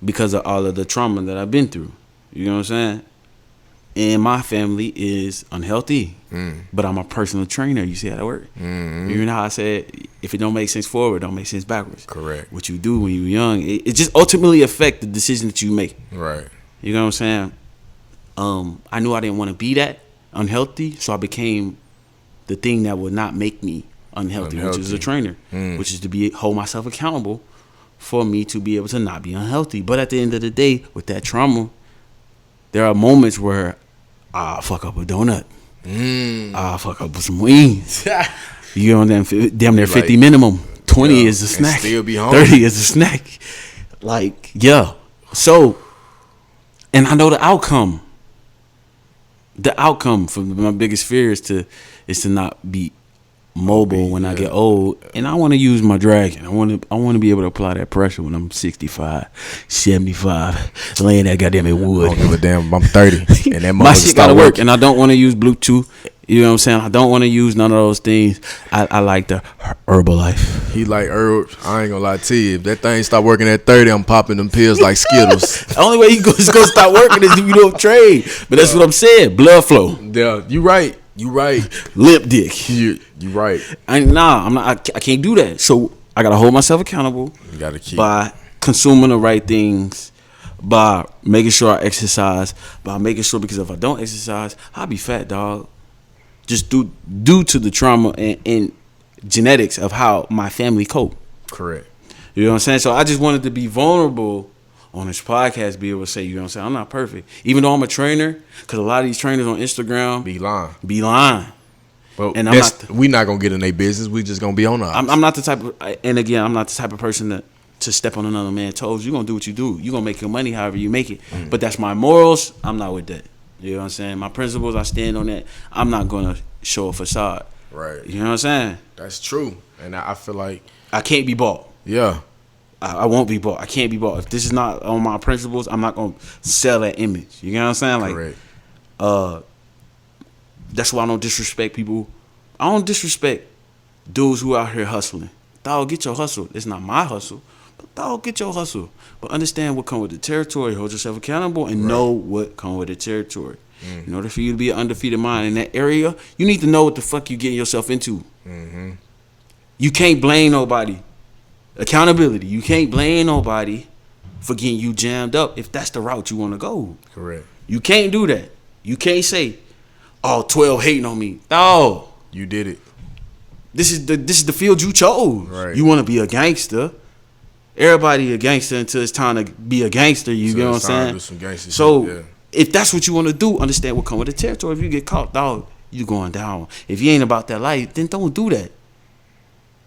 B: Because
A: of all of the trauma that I've been through. You know what I'm saying? And my family is unhealthy. But I'm a personal trainer. You see how that works? You know how I said if it don't make sense forward, it don't make sense backwards.
B: Correct.
A: What you do when you're young, it just ultimately affect the decision that you make.
B: Right.
A: You know what I'm saying? I knew I didn't want to be that unhealthy, so I became the thing that would not make me unhealthy. Which is a trainer, which is to hold myself accountable for me to be able to not be unhealthy. But at the end of the day, with that trauma, there are moments where I'll fuck up a donut. I'll fuck up with some wings. You know, damn near 50 minimum. 20 is a snack.
B: Still be home.
A: 30 is a snack. Like, yeah. So, and I know the outcome. The outcome from my biggest fear is to not be mobile when I get old, and I want to use my dragon. I want to be able to apply that pressure when I'm 65, 75, laying that goddamn wood.
B: I don't give a damn. I'm 30, and that
A: my shit gotta work,
B: working.
A: and I don't want to use Bluetooth. You know what I'm saying? I don't want to use none of those things. I like the Herbalife.
B: He like herbs. I ain't gonna lie to you. If that thing stop working at 30, I'm popping them pills like Skittles.
A: The only way you gonna stop working is if you don't trade. But that's what I'm saying. Blood flow.
B: Yeah, you right. You right.
A: Lip dick.
B: You right.
A: I'm not. I can't do that. So I gotta hold myself accountable.
B: You gotta keep
A: by consuming the right things, by making sure I exercise, by making sure, because if I don't exercise, I'll be fat, dog. Just due to the trauma and genetics of how my family cope.
B: Correct.
A: You know what I'm saying? So I just wanted to be vulnerable on this podcast, be able to say, you know what I'm saying, I'm not perfect. Even though I'm a trainer, because a lot of these trainers on Instagram
B: be lying.
A: But
B: and we not going to get in their business. We just going to be on ours.
A: I'm not the type of, and again, I'm not the type of person to step on another man's toes. You're going to do what you do. You're going to make your money however you make it. But that's my morals. I'm not with that. You know what I'm saying? My principles, I stand on that. I'm not going to show a facade.
B: Right.
A: You know what I'm saying?
B: That's true. And I feel like
A: I can't be bought.
B: Yeah.
A: I won't be bought. I can't be bought. If this is not on my principles, I'm not going to sell that image. You know what I'm saying? Like,
B: correct.
A: That's why I don't disrespect people. I don't disrespect dudes who out here hustling. Dog, get your hustle. It's not my hustle. But dog, get your hustle. But understand what comes with the territory. Hold yourself accountable and know what comes with the territory. In order for you to be an undefeated mind in that area, you need to know what the fuck you getting yourself into. You can't blame nobody. Accountability. You can't blame nobody for getting you jammed up if that's the route you want to go.
B: Correct.
A: You can't do that. You can't say, "Oh, 12 hating on me." No.
B: You did it.
A: This is the field you chose.
B: Right.
A: You want to be a gangster. Everybody a gangster until it's time to be a gangster. You know what I'm saying?
B: Do some gangster
A: so
B: shit, yeah.
A: If that's what you want to do, understand what comes with the territory. If you get caught, dog, you going down. If you ain't about that life, then don't do that.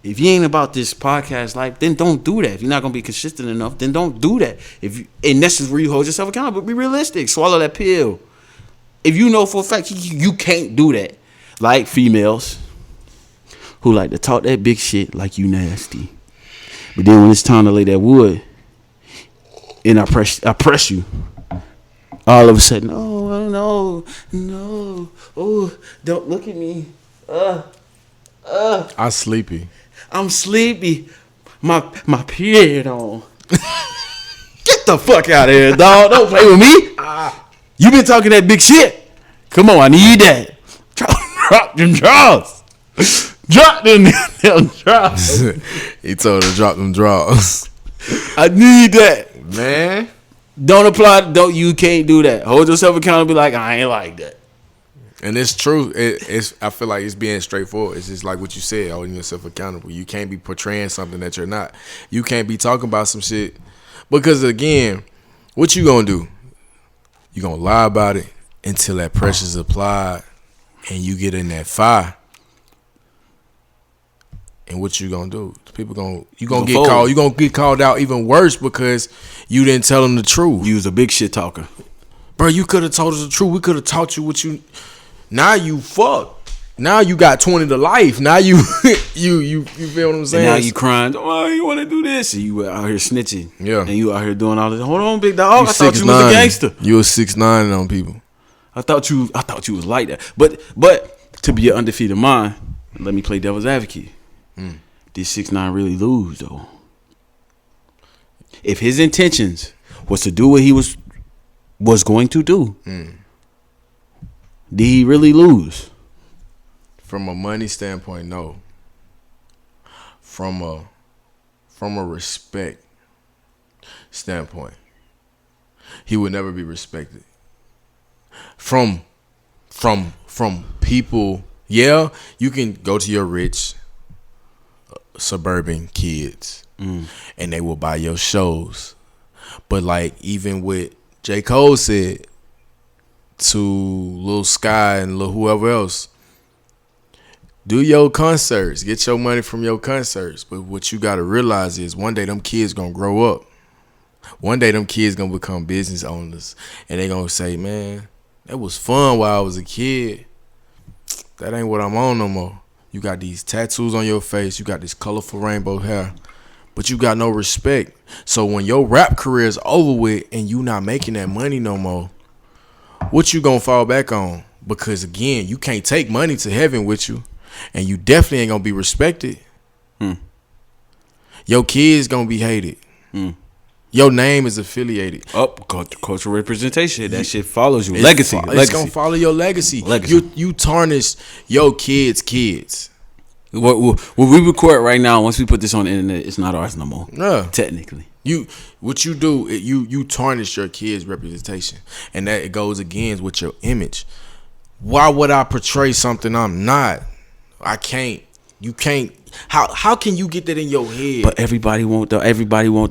A: If you ain't about this podcast life, then don't do that. If you're not gonna be consistent enough, then don't do that. And that's just where you hold yourself accountable. Be realistic. Swallow that pill. If you know for a fact you can't do that, like females who like to talk that big shit like you nasty, but then when it's time to lay that wood, and I press you, all of a sudden, oh no, oh, don't look at me,
B: I'm sleepy.
A: I'm sleepy. My period on. Get the fuck out of here, dog. Don't play with me. You been talking that big shit. Come on, I need that. Drop them draws. Drop them draws.
B: He told her to drop them draws.
A: I need that.
B: Man.
A: You can't do that. Hold yourself accountable. Be like, I ain't like that.
B: And it's true. I feel like it's being straightforward. It's just like what you said, holding yourself accountable. You can't be portraying something that you're not. You can't be talking about some shit. Because, again, what you going to do? You going to lie about it until that pressure's applied and you get in that fire. And what you going to do? People you going to get called. You going to get called out even worse because you didn't tell them the truth.
A: You was a big shit talker.
B: Bro, you could have told us the truth. We could have taught you what you... Now you fucked. Now you got 20 to life. Now you you feel what I'm saying?
A: And now you crying. Oh, you want to do this? And you out here snitching.
B: Yeah.
A: And you out here doing all this. Hold on, big dog. I thought you
B: 6'9".
A: was a gangster.
B: You was 6'9" on people.
A: I thought you was like that. But to be an undefeated mind, let me play devil's advocate. Did 6'9" really lose though? If his intentions was to do what he was going to do. Did he really lose?
B: From a money standpoint, no. from a respect standpoint, he would never be respected. From people, yeah, you can go to your rich suburban kids and they will buy your shows. But like even with J. Cole said to Lil Sky and Lil whoever else, do your concerts, get your money from your concerts. But what you gotta realize is one day them kids gonna grow up. One day them kids gonna become business owners and they gonna say, man, that was fun while I was a kid. That ain't what I'm on no more. You got these tattoos on your face. You got this colorful rainbow hair. But you got no respect. So when your rap career is over with and you not making that money no more, what you gonna fall back on? Because again, you can't take money to heaven with you. And you definitely ain't gonna be respected. Your kids gonna be hated. Your name is affiliated.
A: Cultural representation. That shit follows you.
B: It's
A: Legacy.
B: It's gonna follow your legacy. You tarnish your kids.
A: What we record right now, once we put this on the internet, it's not ours no more.
B: Yeah.
A: Technically.
B: What you do, you tarnish your kids' representation. And that it goes against with your image. Why would I portray something I'm not? I can't. You can't. How can you get that in your head?
A: But everybody want the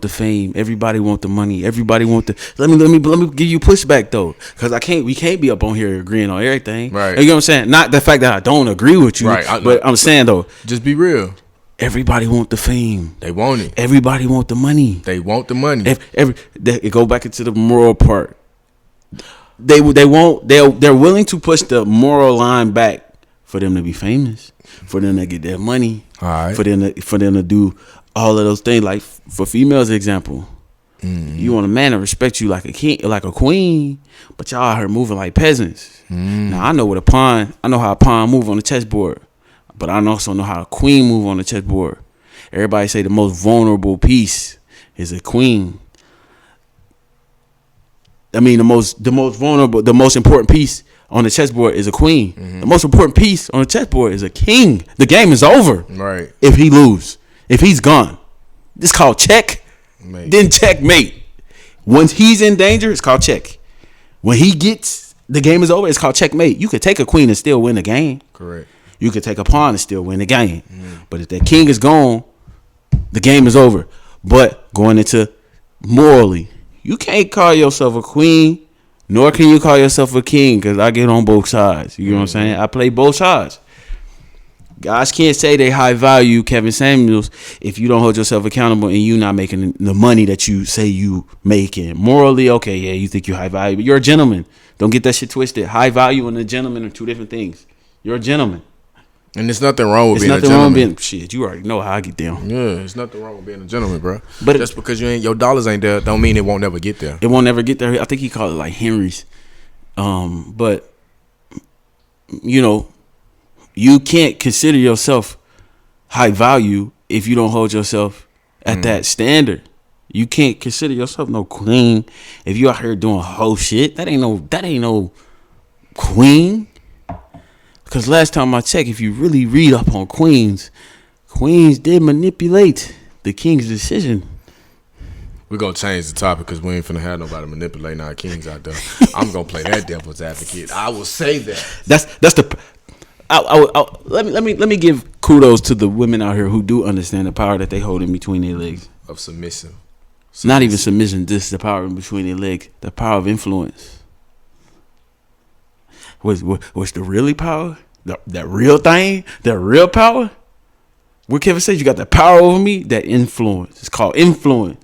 A: fame. Everybody want the money. Everybody want the. Let me give you pushback though, because we can't be up on here agreeing on everything.
B: Right.
A: You know what I'm saying? Not the fact that I don't agree with you. Right. But I'm saying though,
B: just be real.
A: Everybody want the fame.
B: They want it.
A: Everybody want the money.
B: They want the money.
A: It go back into the moral part. They're willing to push the moral line back for them to be famous, for them to get their money,
B: right.
A: for them to do all of those things. Like for females, example, you want a man to respect you like a king, like a queen, but y'all out here moving like peasants. Now I know how a pawn move on the chessboard, but I also know how a queen move on the chessboard. Everybody say the most vulnerable piece is a queen. I mean, the most vulnerable, the most important piece on the chessboard is a queen. The most important piece on the chessboard is a king. The game is over.
B: Right.
A: If he lose, if he's gone, it's called check. Then checkmate. Once he's in danger, it's called check. When the game is over, it's called checkmate. You could take a queen and still win the game.
B: Correct.
A: You could take a pawn and still win the game. But if that king is gone, the game is over. But going into morally, you can't call yourself a queen, nor can you call yourself a king, because I get on both sides. You know what I'm saying? I play both sides. Guys can't say they high value Kevin Samuels if you don't hold yourself accountable and you not making the money that you say you making. Morally, okay, yeah, you think you high value, but you're a gentleman. Don't get that shit twisted. High value and a gentleman are two different things. You're a gentleman.
B: And there's nothing wrong with being a gentleman.
A: There's nothing wrong with being shit. You already know how I get down.
B: Yeah, there's nothing wrong with being a gentleman, bro. But just because your dollars ain't there, don't mean it won't never get there.
A: It won't never get there. I think he called it like Henry's. But you know, you can't consider yourself high value if you don't hold yourself at that standard. You can't consider yourself no queen if you out here doing whole shit. That ain't no queen. Because last time I checked, if you really read up on queens did manipulate the king's decision.
B: We're going to change the topic because we ain't finna have nobody manipulating our kings out there. I'm going to play that devil's advocate. I will say that.
A: That's the... Let me give kudos to the women out here who do understand the power that they hold in between their legs.
B: Of submissive.
A: Not even submission, just the power in between their legs. The power of influence. What's the really power? That real thing? That real power? What Kevin says, you got the power over me? That influence. It's called influence.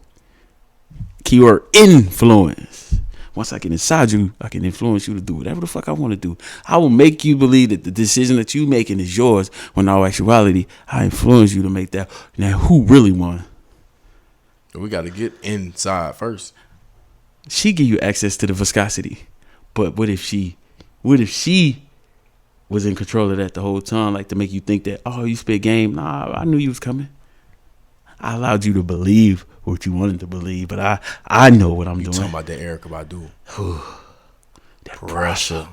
A: Keyword influence. Once I get inside you, I can influence you to do whatever the fuck I want to do. I will make you believe that the decision that you making is yours, when in all actuality, I influence you to make that. Now, who really won?
B: We got to get inside first.
A: She give you access to the viscosity. But what if she was in control of that the whole time, like to make you think that, oh, you spit game? Nah, I knew you was coming. I allowed you to believe what you wanted to believe, but I know what I'm doing.
B: You talking about that Erykah Badu.
A: That
B: pressure.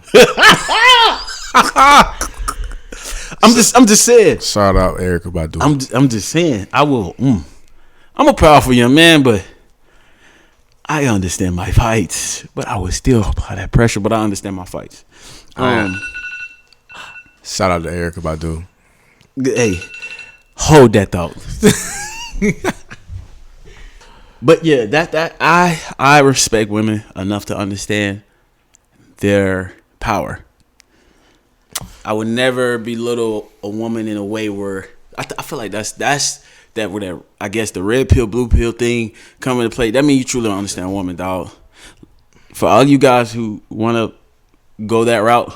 A: I'm just saying.
B: Shout out Erica Badu.
A: I'm just saying. I will. I'm a powerful young man, but I understand my fights. But I would still apply that pressure. But I understand my fights.
B: Shout out to Erica Badu.
A: Hey, hold that thought. But yeah, that I respect women enough to understand their power. I would never belittle a woman in a way where I feel like that's where that I guess the red pill, blue pill thing come into play. That means you truly don't understand a woman, dog. For all you guys who want to go that route,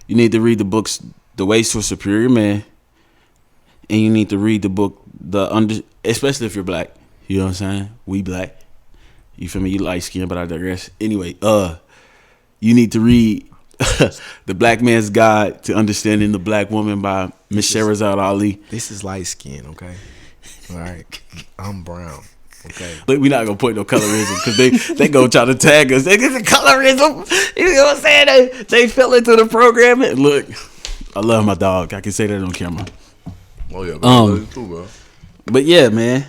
A: you need to read the books The Ways to a Superior Man, and you need to read the book especially if you're black. You know what I'm saying? We black. You feel me? You light skin, but I digress. Anyway, you need to read The Black Man's Guide to Understanding the Black Woman by Miss Sherazad Ali.
B: This is light skin, okay? All right. I'm brown. Okay.
A: But we're not gonna put no colorism because they gonna try to tag us. They get the colorism. You know what I'm saying? They fell into the program. And look, I love my dog. I can say that on camera.
B: Oh yeah, bro. Too, bro.
A: But yeah, man.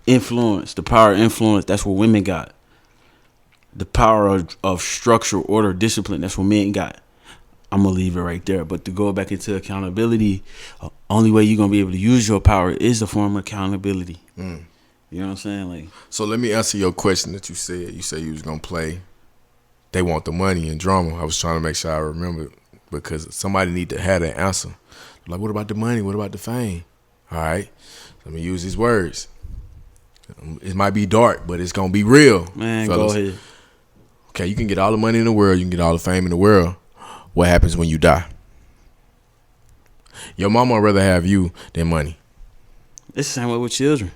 A: Influence, the power of influence, that's what women got. The power of structure, order, discipline, that's what men got. I'm going to leave it right there. But to go back into accountability, only way you're going to be able to use your power is a form of accountability. You know what I'm saying? Like,
B: so let me answer your question that you said. You said you was going to play They Want the Money and Drama. I was trying to make sure I remember because somebody need to have that answer. Like, what about the money? What about the fame? All right. Let me use these words. It might be dark, but it's gonna be real,
A: man.
B: Fellas.
A: Go ahead.
B: Okay, you can get all the money in the world, you can get all the fame in the world. What happens when you die? Your mama would rather have you than money.
A: It's the same way with children.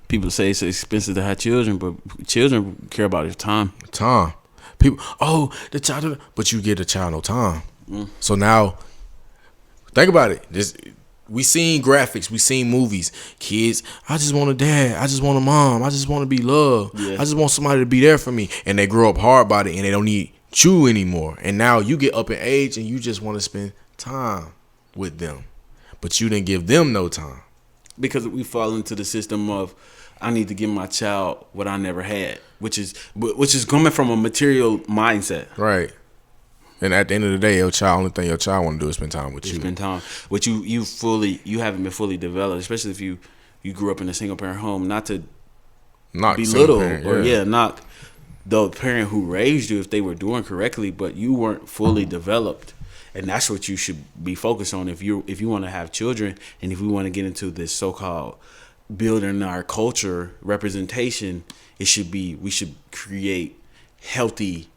A: People say it's expensive to have children, but children care about their time.
B: Time. People, the child, but you get a child no time. So now, think about it. We seen graphics, we seen movies. Kids, I just want a dad, I just want a mom, I just want to be loved. Yeah. I just want somebody to be there for me. And they grow up hard about it and they don't need you anymore. And now you get up in age and you just want to spend time with them. But you didn't give them no time.
A: Because we fall into the system of I need to give my child what I never had, which is coming from a material mindset.
B: Right. And at the end of the day, only thing your child want to do is spend time with you.
A: Spend time. But you haven't been fully developed, especially if you grew up in a single parent home. Not to belittle or knock the parent who raised you if they were doing correctly, but you weren't fully developed. And that's what you should be focused on if you want to have children and if we want to get into this so-called building our culture representation. We should create healthy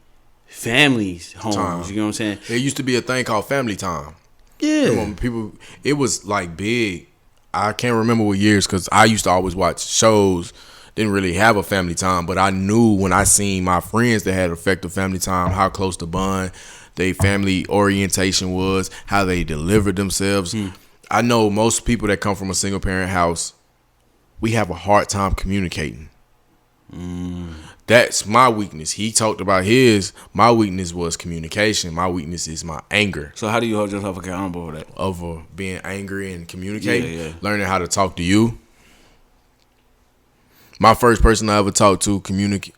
A: families, homes. Time. You know what I'm saying?
B: There used to be a thing called family time.
A: Yeah.
B: People, it was like big. I can't remember what years because I used to always watch shows. Didn't really have a family time, but I knew when I seen my friends that had effective family time, how close the bond, their family orientation was, how they delivered themselves. I know most people that come from a single parent house, we have a hard time communicating. That's my weakness. He talked about his. My weakness was communication. My weakness is my anger.
A: So how do you hold yourself accountable for that?
B: Over being angry and communicating, learning how to talk to you. My first person I ever talked to,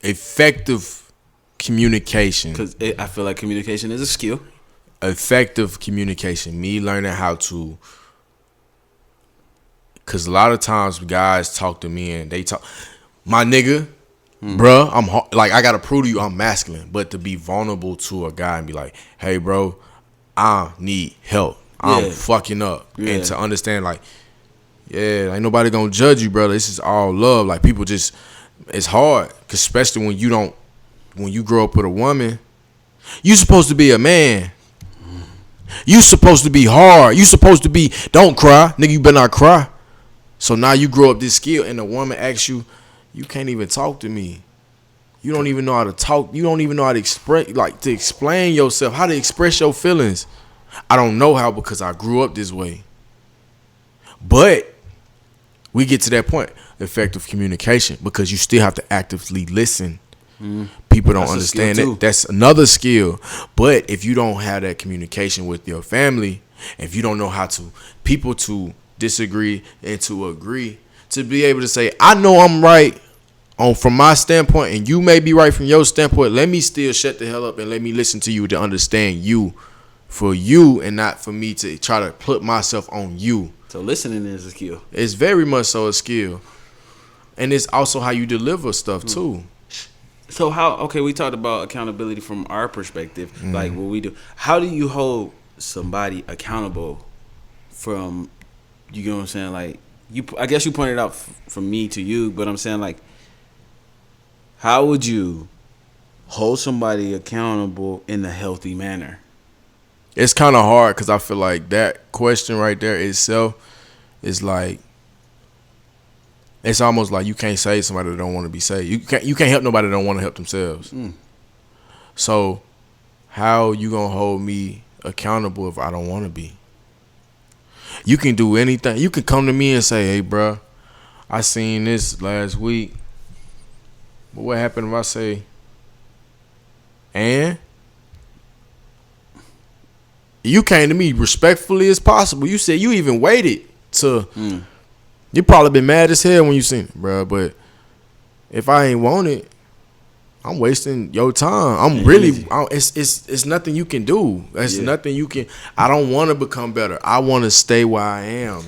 B: effective communication.
A: Because I feel like communication is a skill.
B: Effective communication. Me learning how to. Because a lot of times guys talk to me and they talk, my nigga. Bruh, I gotta prove to you I'm masculine, but to be vulnerable to a guy and be like, hey bro, I need help. I'm fucking up. And to understand ain't nobody gonna judge you, brother. This is all love. Like people just, it's hard. Cause especially when you grow up with a woman, you supposed to be a man. You supposed to be hard. You supposed to be, don't cry. Nigga, you better not cry. So now you grow up this skill and a woman asks you, you can't even talk to me. You don't even know how to talk. You don't even know how to explain yourself, how to express your feelings. I don't know how because I grew up this way. But we get to that point, effective communication, because you still have to actively listen. People don't understand that. That's another skill. But if you don't have that communication with your family, if you don't know how to people to disagree and to agree, to be able to say, I know I'm right from my standpoint, and you may be right from your standpoint. Let me still shut the hell up and let me listen to you to understand you for you and not for me to try to put myself on you.
A: So listening is a skill.
B: It's very much so a skill. And it's also how you deliver stuff too.
A: So we talked about accountability from our perspective, like what we do. How do you hold somebody accountable from, you know what I'm saying? Like, I guess you pointed out from me to you, but I'm saying, like, how would you hold somebody accountable in a healthy manner?
B: It's kind of hard because I feel like that question right there itself is like, it's almost like you can't save somebody that don't want to be saved. You can't help nobody that don't want to help themselves. So how you gonna hold me accountable if I don't want to be? You can do anything. You can come to me and say, hey, bro, I seen this last week. But what happened if I say, and? You came to me respectfully as possible. You said you even waited to. You probably been mad as hell when you seen it, bro. But if I ain't want it, I'm wasting your time. It's nothing you can do. It's nothing you can. I don't want to become better. I want to stay where I am.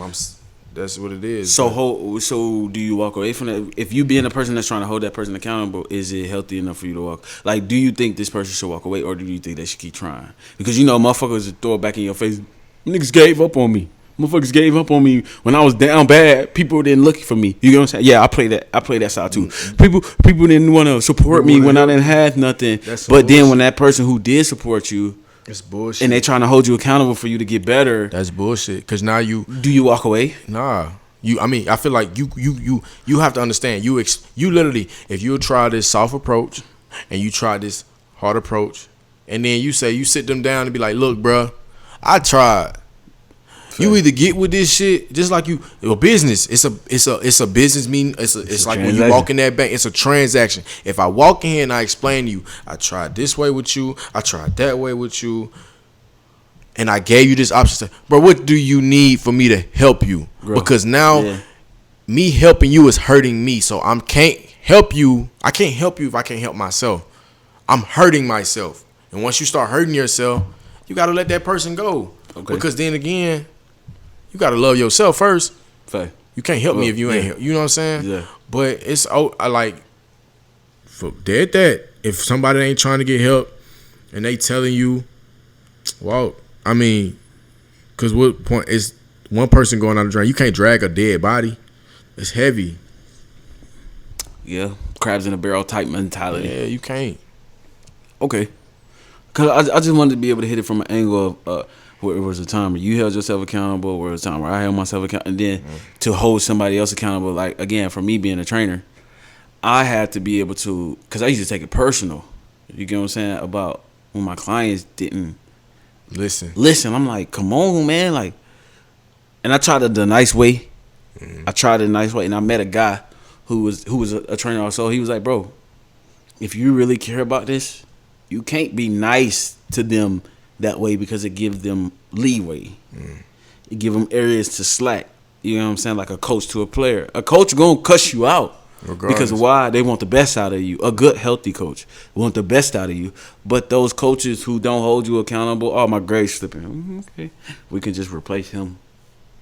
B: That's what it is.
A: So do you walk away from that? If you being a person that's trying to hold that person accountable, is it healthy enough for you to walk? Like, do you think this person should walk away, or do you think they should keep trying? Because motherfuckers throw it baback in your face. Niggas gave up on me. Motherfuckers gave up on me when I was down bad. People didn't look for me. You know what I'm saying? Yeah, I play that side too. People didn't want to support me when I didn't have nothing. But then when that person who did support you,
B: it's bullshit.
A: And they trying to hold you accountable for you to get better.
B: That's bullshit. Cause now do
A: you walk away?
B: Nah. I feel like you have to understand. You literally, if you try this soft approach and you try this hard approach, and then you sit them down and be like, look, bro, I tried. You either get with this shit, just like your business. It's a business meeting. It's like when you walk in that bank. It's a transaction. If I walk in here and I explain to you, I tried this way with you, I tried that way with you, and I gave you this option. Bro, what do you need for me to help you? Bro, because now me helping you is hurting me. So I can't help you. I can't help you if I can't help myself. I'm hurting myself. And once you start hurting yourself, you got to let that person go. Okay. Because then again, you got to love yourself first.
A: Fact.
B: You can't help me if you ain't help. You know what I'm saying? Yeah. But it's, I like, for dead that, if somebody ain't trying to get help and they telling you, well, I mean, because what point is one person going on the drain? You can't drag a dead body. It's heavy.
A: Yeah. Crabs in a barrel type mentality.
B: Yeah, you can't.
A: Okay. Because I just wanted to be able to hit it from an angle of, where it was a time where you held yourself accountable, where it was a time where I held myself accountable, and then to hold somebody else accountable. Like, again, for me being a trainer, I had to be able to, because I used to take it personal, you get what I'm saying, about when my clients didn't listen. I'm like, come on, man. Like, and I tried it the nice way. And I met a guy who was a trainer also. He was like, bro, if you really care about this, you can't be nice to them that way, because it gives them leeway. It give them areas to slack. You know what I'm saying? Like a coach to a player. A coach gonna cuss you out. Regardless. Because why? They want the best out of you. A good, healthy coach want the best out of you. But those coaches who don't hold you accountable, my grade's slipping. Okay, we can just replace him.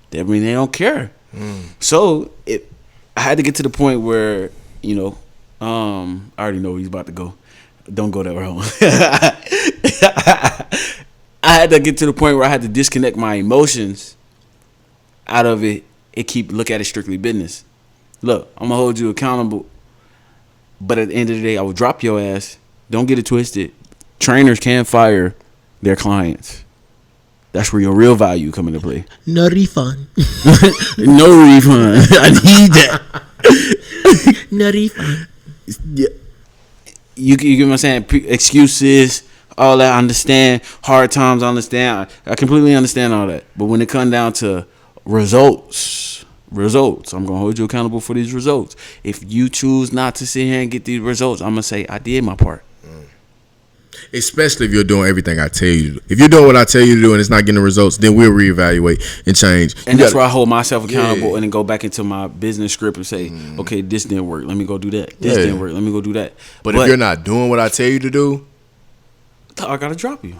A: That mean they don't care. So I had to get to the point where, I already know he's about to go. Don't go that wrong. I had to get to the point where I had to disconnect my emotions out of it and look at it strictly business. Look, I'm going to hold you accountable, but at the end of the day, I will drop your ass. Don't get it twisted. Trainers can fire their clients. That's where your real value come into play.
C: No refund.
A: No refund. I need that.
C: No refund.
A: Yeah. You get what I'm saying? Excuses, all that. I understand. Hard times, I understand. I completely understand all that. But when it comes down to results, I'm going to hold you accountable for these results. If you choose not to sit here and get these results, I'm going to say, I did my part.
B: Especially if you're doing everything I tell you to do. If you're doing what I tell you to do and it's not getting the results, then we'll reevaluate and change.
A: And that's where I hold myself accountable and then go back into my business script and say, okay, this didn't work. Let me go do that. This didn't work. Let me go do that.
B: But if you're not doing what I tell you to do,
A: I gotta drop you.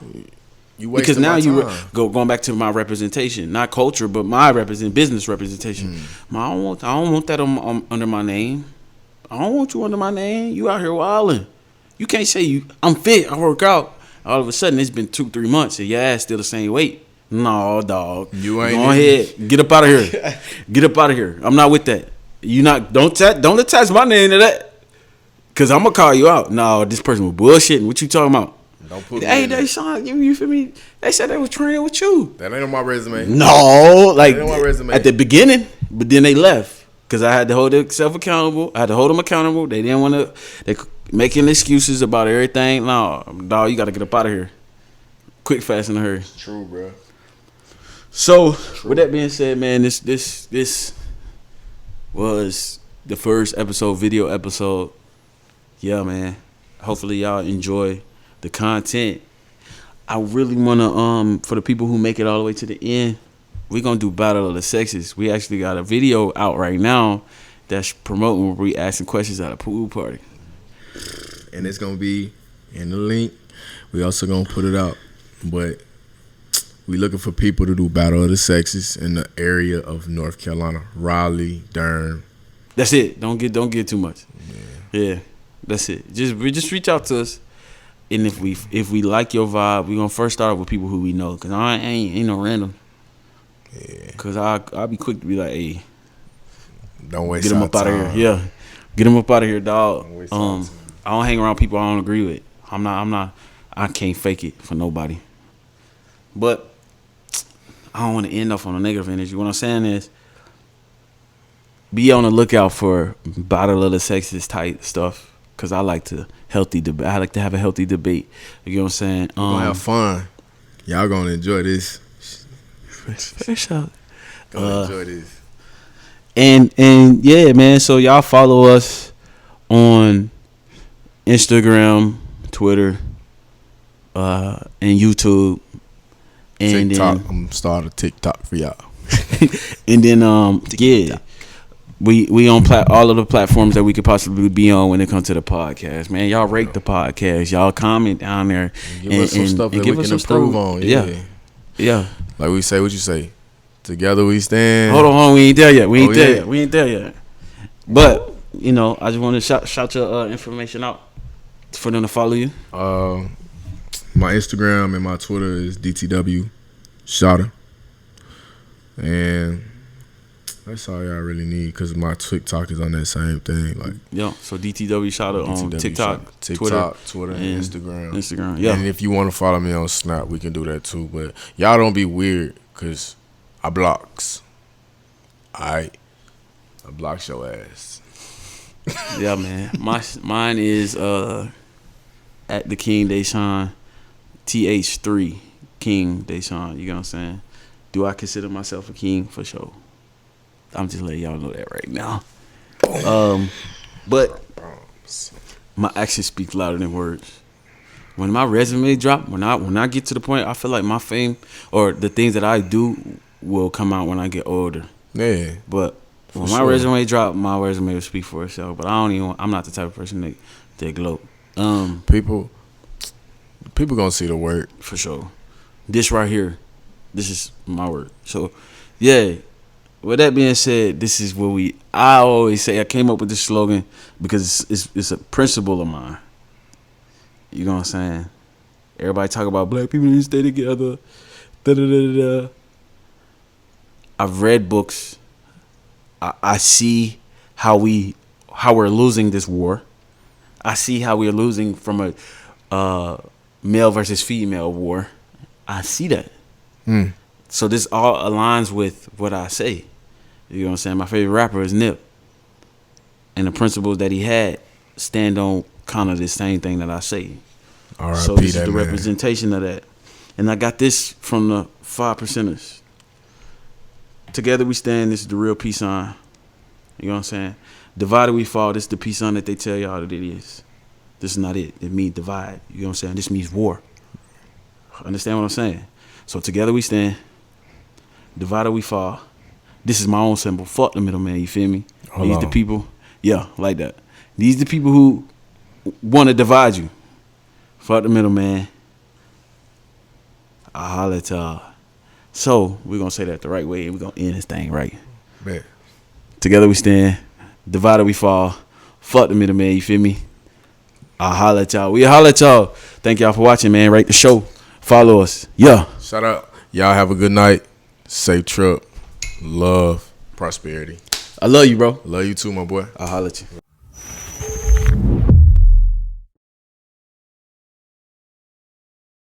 B: Because now
A: going back to my representation, not culture, but my business representation. I don't want that under my name. I don't want you under my name. You out here wilding. You can't say I'm fit. I work out. All of a sudden, it's been 2-3 months and your ass still the same weight. No, dog.
B: You ain't.
A: Go ahead. Get up out of here. Get up out of here. I'm not with that. Don't attach my name to that. Cause I'm gonna call you out. No, this person was bullshitting. What you talking about?
B: Don't put
A: hey, they son, you feel me? They said they was training with you.
B: That ain't on my resume.
A: No, like
B: that ain't on my resume.
A: At the beginning, but then they left because I had to hold themselves accountable. I had to hold them accountable. They didn't want to. They making excuses about everything. No, dog, you got to get up out of here, quick, fast, in a hurry.
B: True, bro.
A: So, with that being said, man, this was the first video episode. Yeah, man. Hopefully, y'all enjoy the content. I really wanna for the people who make it all the way to the end, we're gonna do Battle of the Sexes. We actually got a video out right now that's promoting where we asking questions at a pool party.
B: And it's gonna be in the link. We also gonna put it out. But we looking for people to do Battle of the Sexes in the area of North Carolina. Raleigh, Durham.
A: That's it. Don't get too much. Yeah. That's it. Just reach out to us. And if we like your vibe, we're gonna first start with people who we know, cause I ain't no random.
B: Yeah.
A: Cause I'll be quick to be like, hey,
B: don't waste.
A: Get them up out of here. Yeah, get them up out of here, dog. I don't hang around people I don't agree with. I'm not. I can't fake it for nobody. But I don't want to end off on a negative energy. What I'm saying is, be on the lookout for Battle of the Sexes type stuff. Cause I like to have a healthy debate. You know what I'm saying?
B: We're gonna have fun. Y'all gonna enjoy this.
A: Fresh out.
B: Gonna enjoy this.
A: And yeah, man. So y'all follow us on Instagram, Twitter, and YouTube. And
B: TikTok.
A: then,
B: I'm starting a TikTok for y'all.
A: And then yeah. We on all of the platforms that we could possibly be on when it comes to the podcast, man. Y'all rate the podcast. Y'all comment down there.
B: Give us some stuff that we can improve on.
A: Yeah.
B: Like we say, what you say? Together we stand.
A: Hold on, we ain't there yet. We ain't there yet. But, you know, I just want to shout your information out for them to follow you.
B: My Instagram and my Twitter is DTW Shotter. And that's all y'all really need, because my TikTok is on that same thing. Like,
A: so DTW Shotter on TikTok,
B: Twitter, and Instagram.
A: Yeah.
B: And if you want to follow me on Snap, we can do that too. But y'all don't be weird, because I blocks. I blocks your ass.
A: Yeah, man. Mine is at the King Deshaun, TH3 King Deshaun. You know what I'm saying? Do I consider myself a king? For sure. I'm just letting y'all know that right now. But my actions speak louder than words. When my resume drop, when I get to the point, I feel like my fame or the things that I do will come out when I get older.
B: Yeah.
A: But when my resume drop, my resume will speak for itself. But I'm not the type of person that gloat.
B: People gonna see the work.
A: For sure. This right here, this is my work. So, yeah. With that being said, this is what I always say. I came up with this slogan because it's a principle of mine. You know what I'm saying? Everybody talk about black people need to stay together. Da-da-da-da-da. I've read books. I see how we're losing this war. I see how we're losing from a male versus female war. I see that. So this all aligns with what I say. You know what I'm saying? My favorite rapper is Nip. And the principles that he had stand on kind of the same thing that I say. So this is the representation of that. And I got this from the 5%ers. Together we stand. This is the real peace sign. You know what I'm saying? Divided we fall. This is the peace sign that they tell y'all that it is. This is not it. It means divide. You know what I'm saying? This means war. Understand what I'm saying? So together we stand. Divided we fall. This is my own symbol. Fuck the middleman. You feel me? These the people. Yeah, like that. These the people who want to divide you. Fuck the middleman. I'll holler at y'all. So we're gonna say that the right way, and we're gonna end this thing right.
B: Bet.
A: Together we stand. Divided we fall. Fuck the middleman. You feel me? I'll holler at y'all. We'll holler at y'all. Thank y'all for watching, man. Rate the show. Follow us. Yeah.
B: Shout out. Y'all have a good night. Safe trip. Love. Prosperity.
A: I love you, bro.
B: Love you too, my boy.
A: I'll holler at you.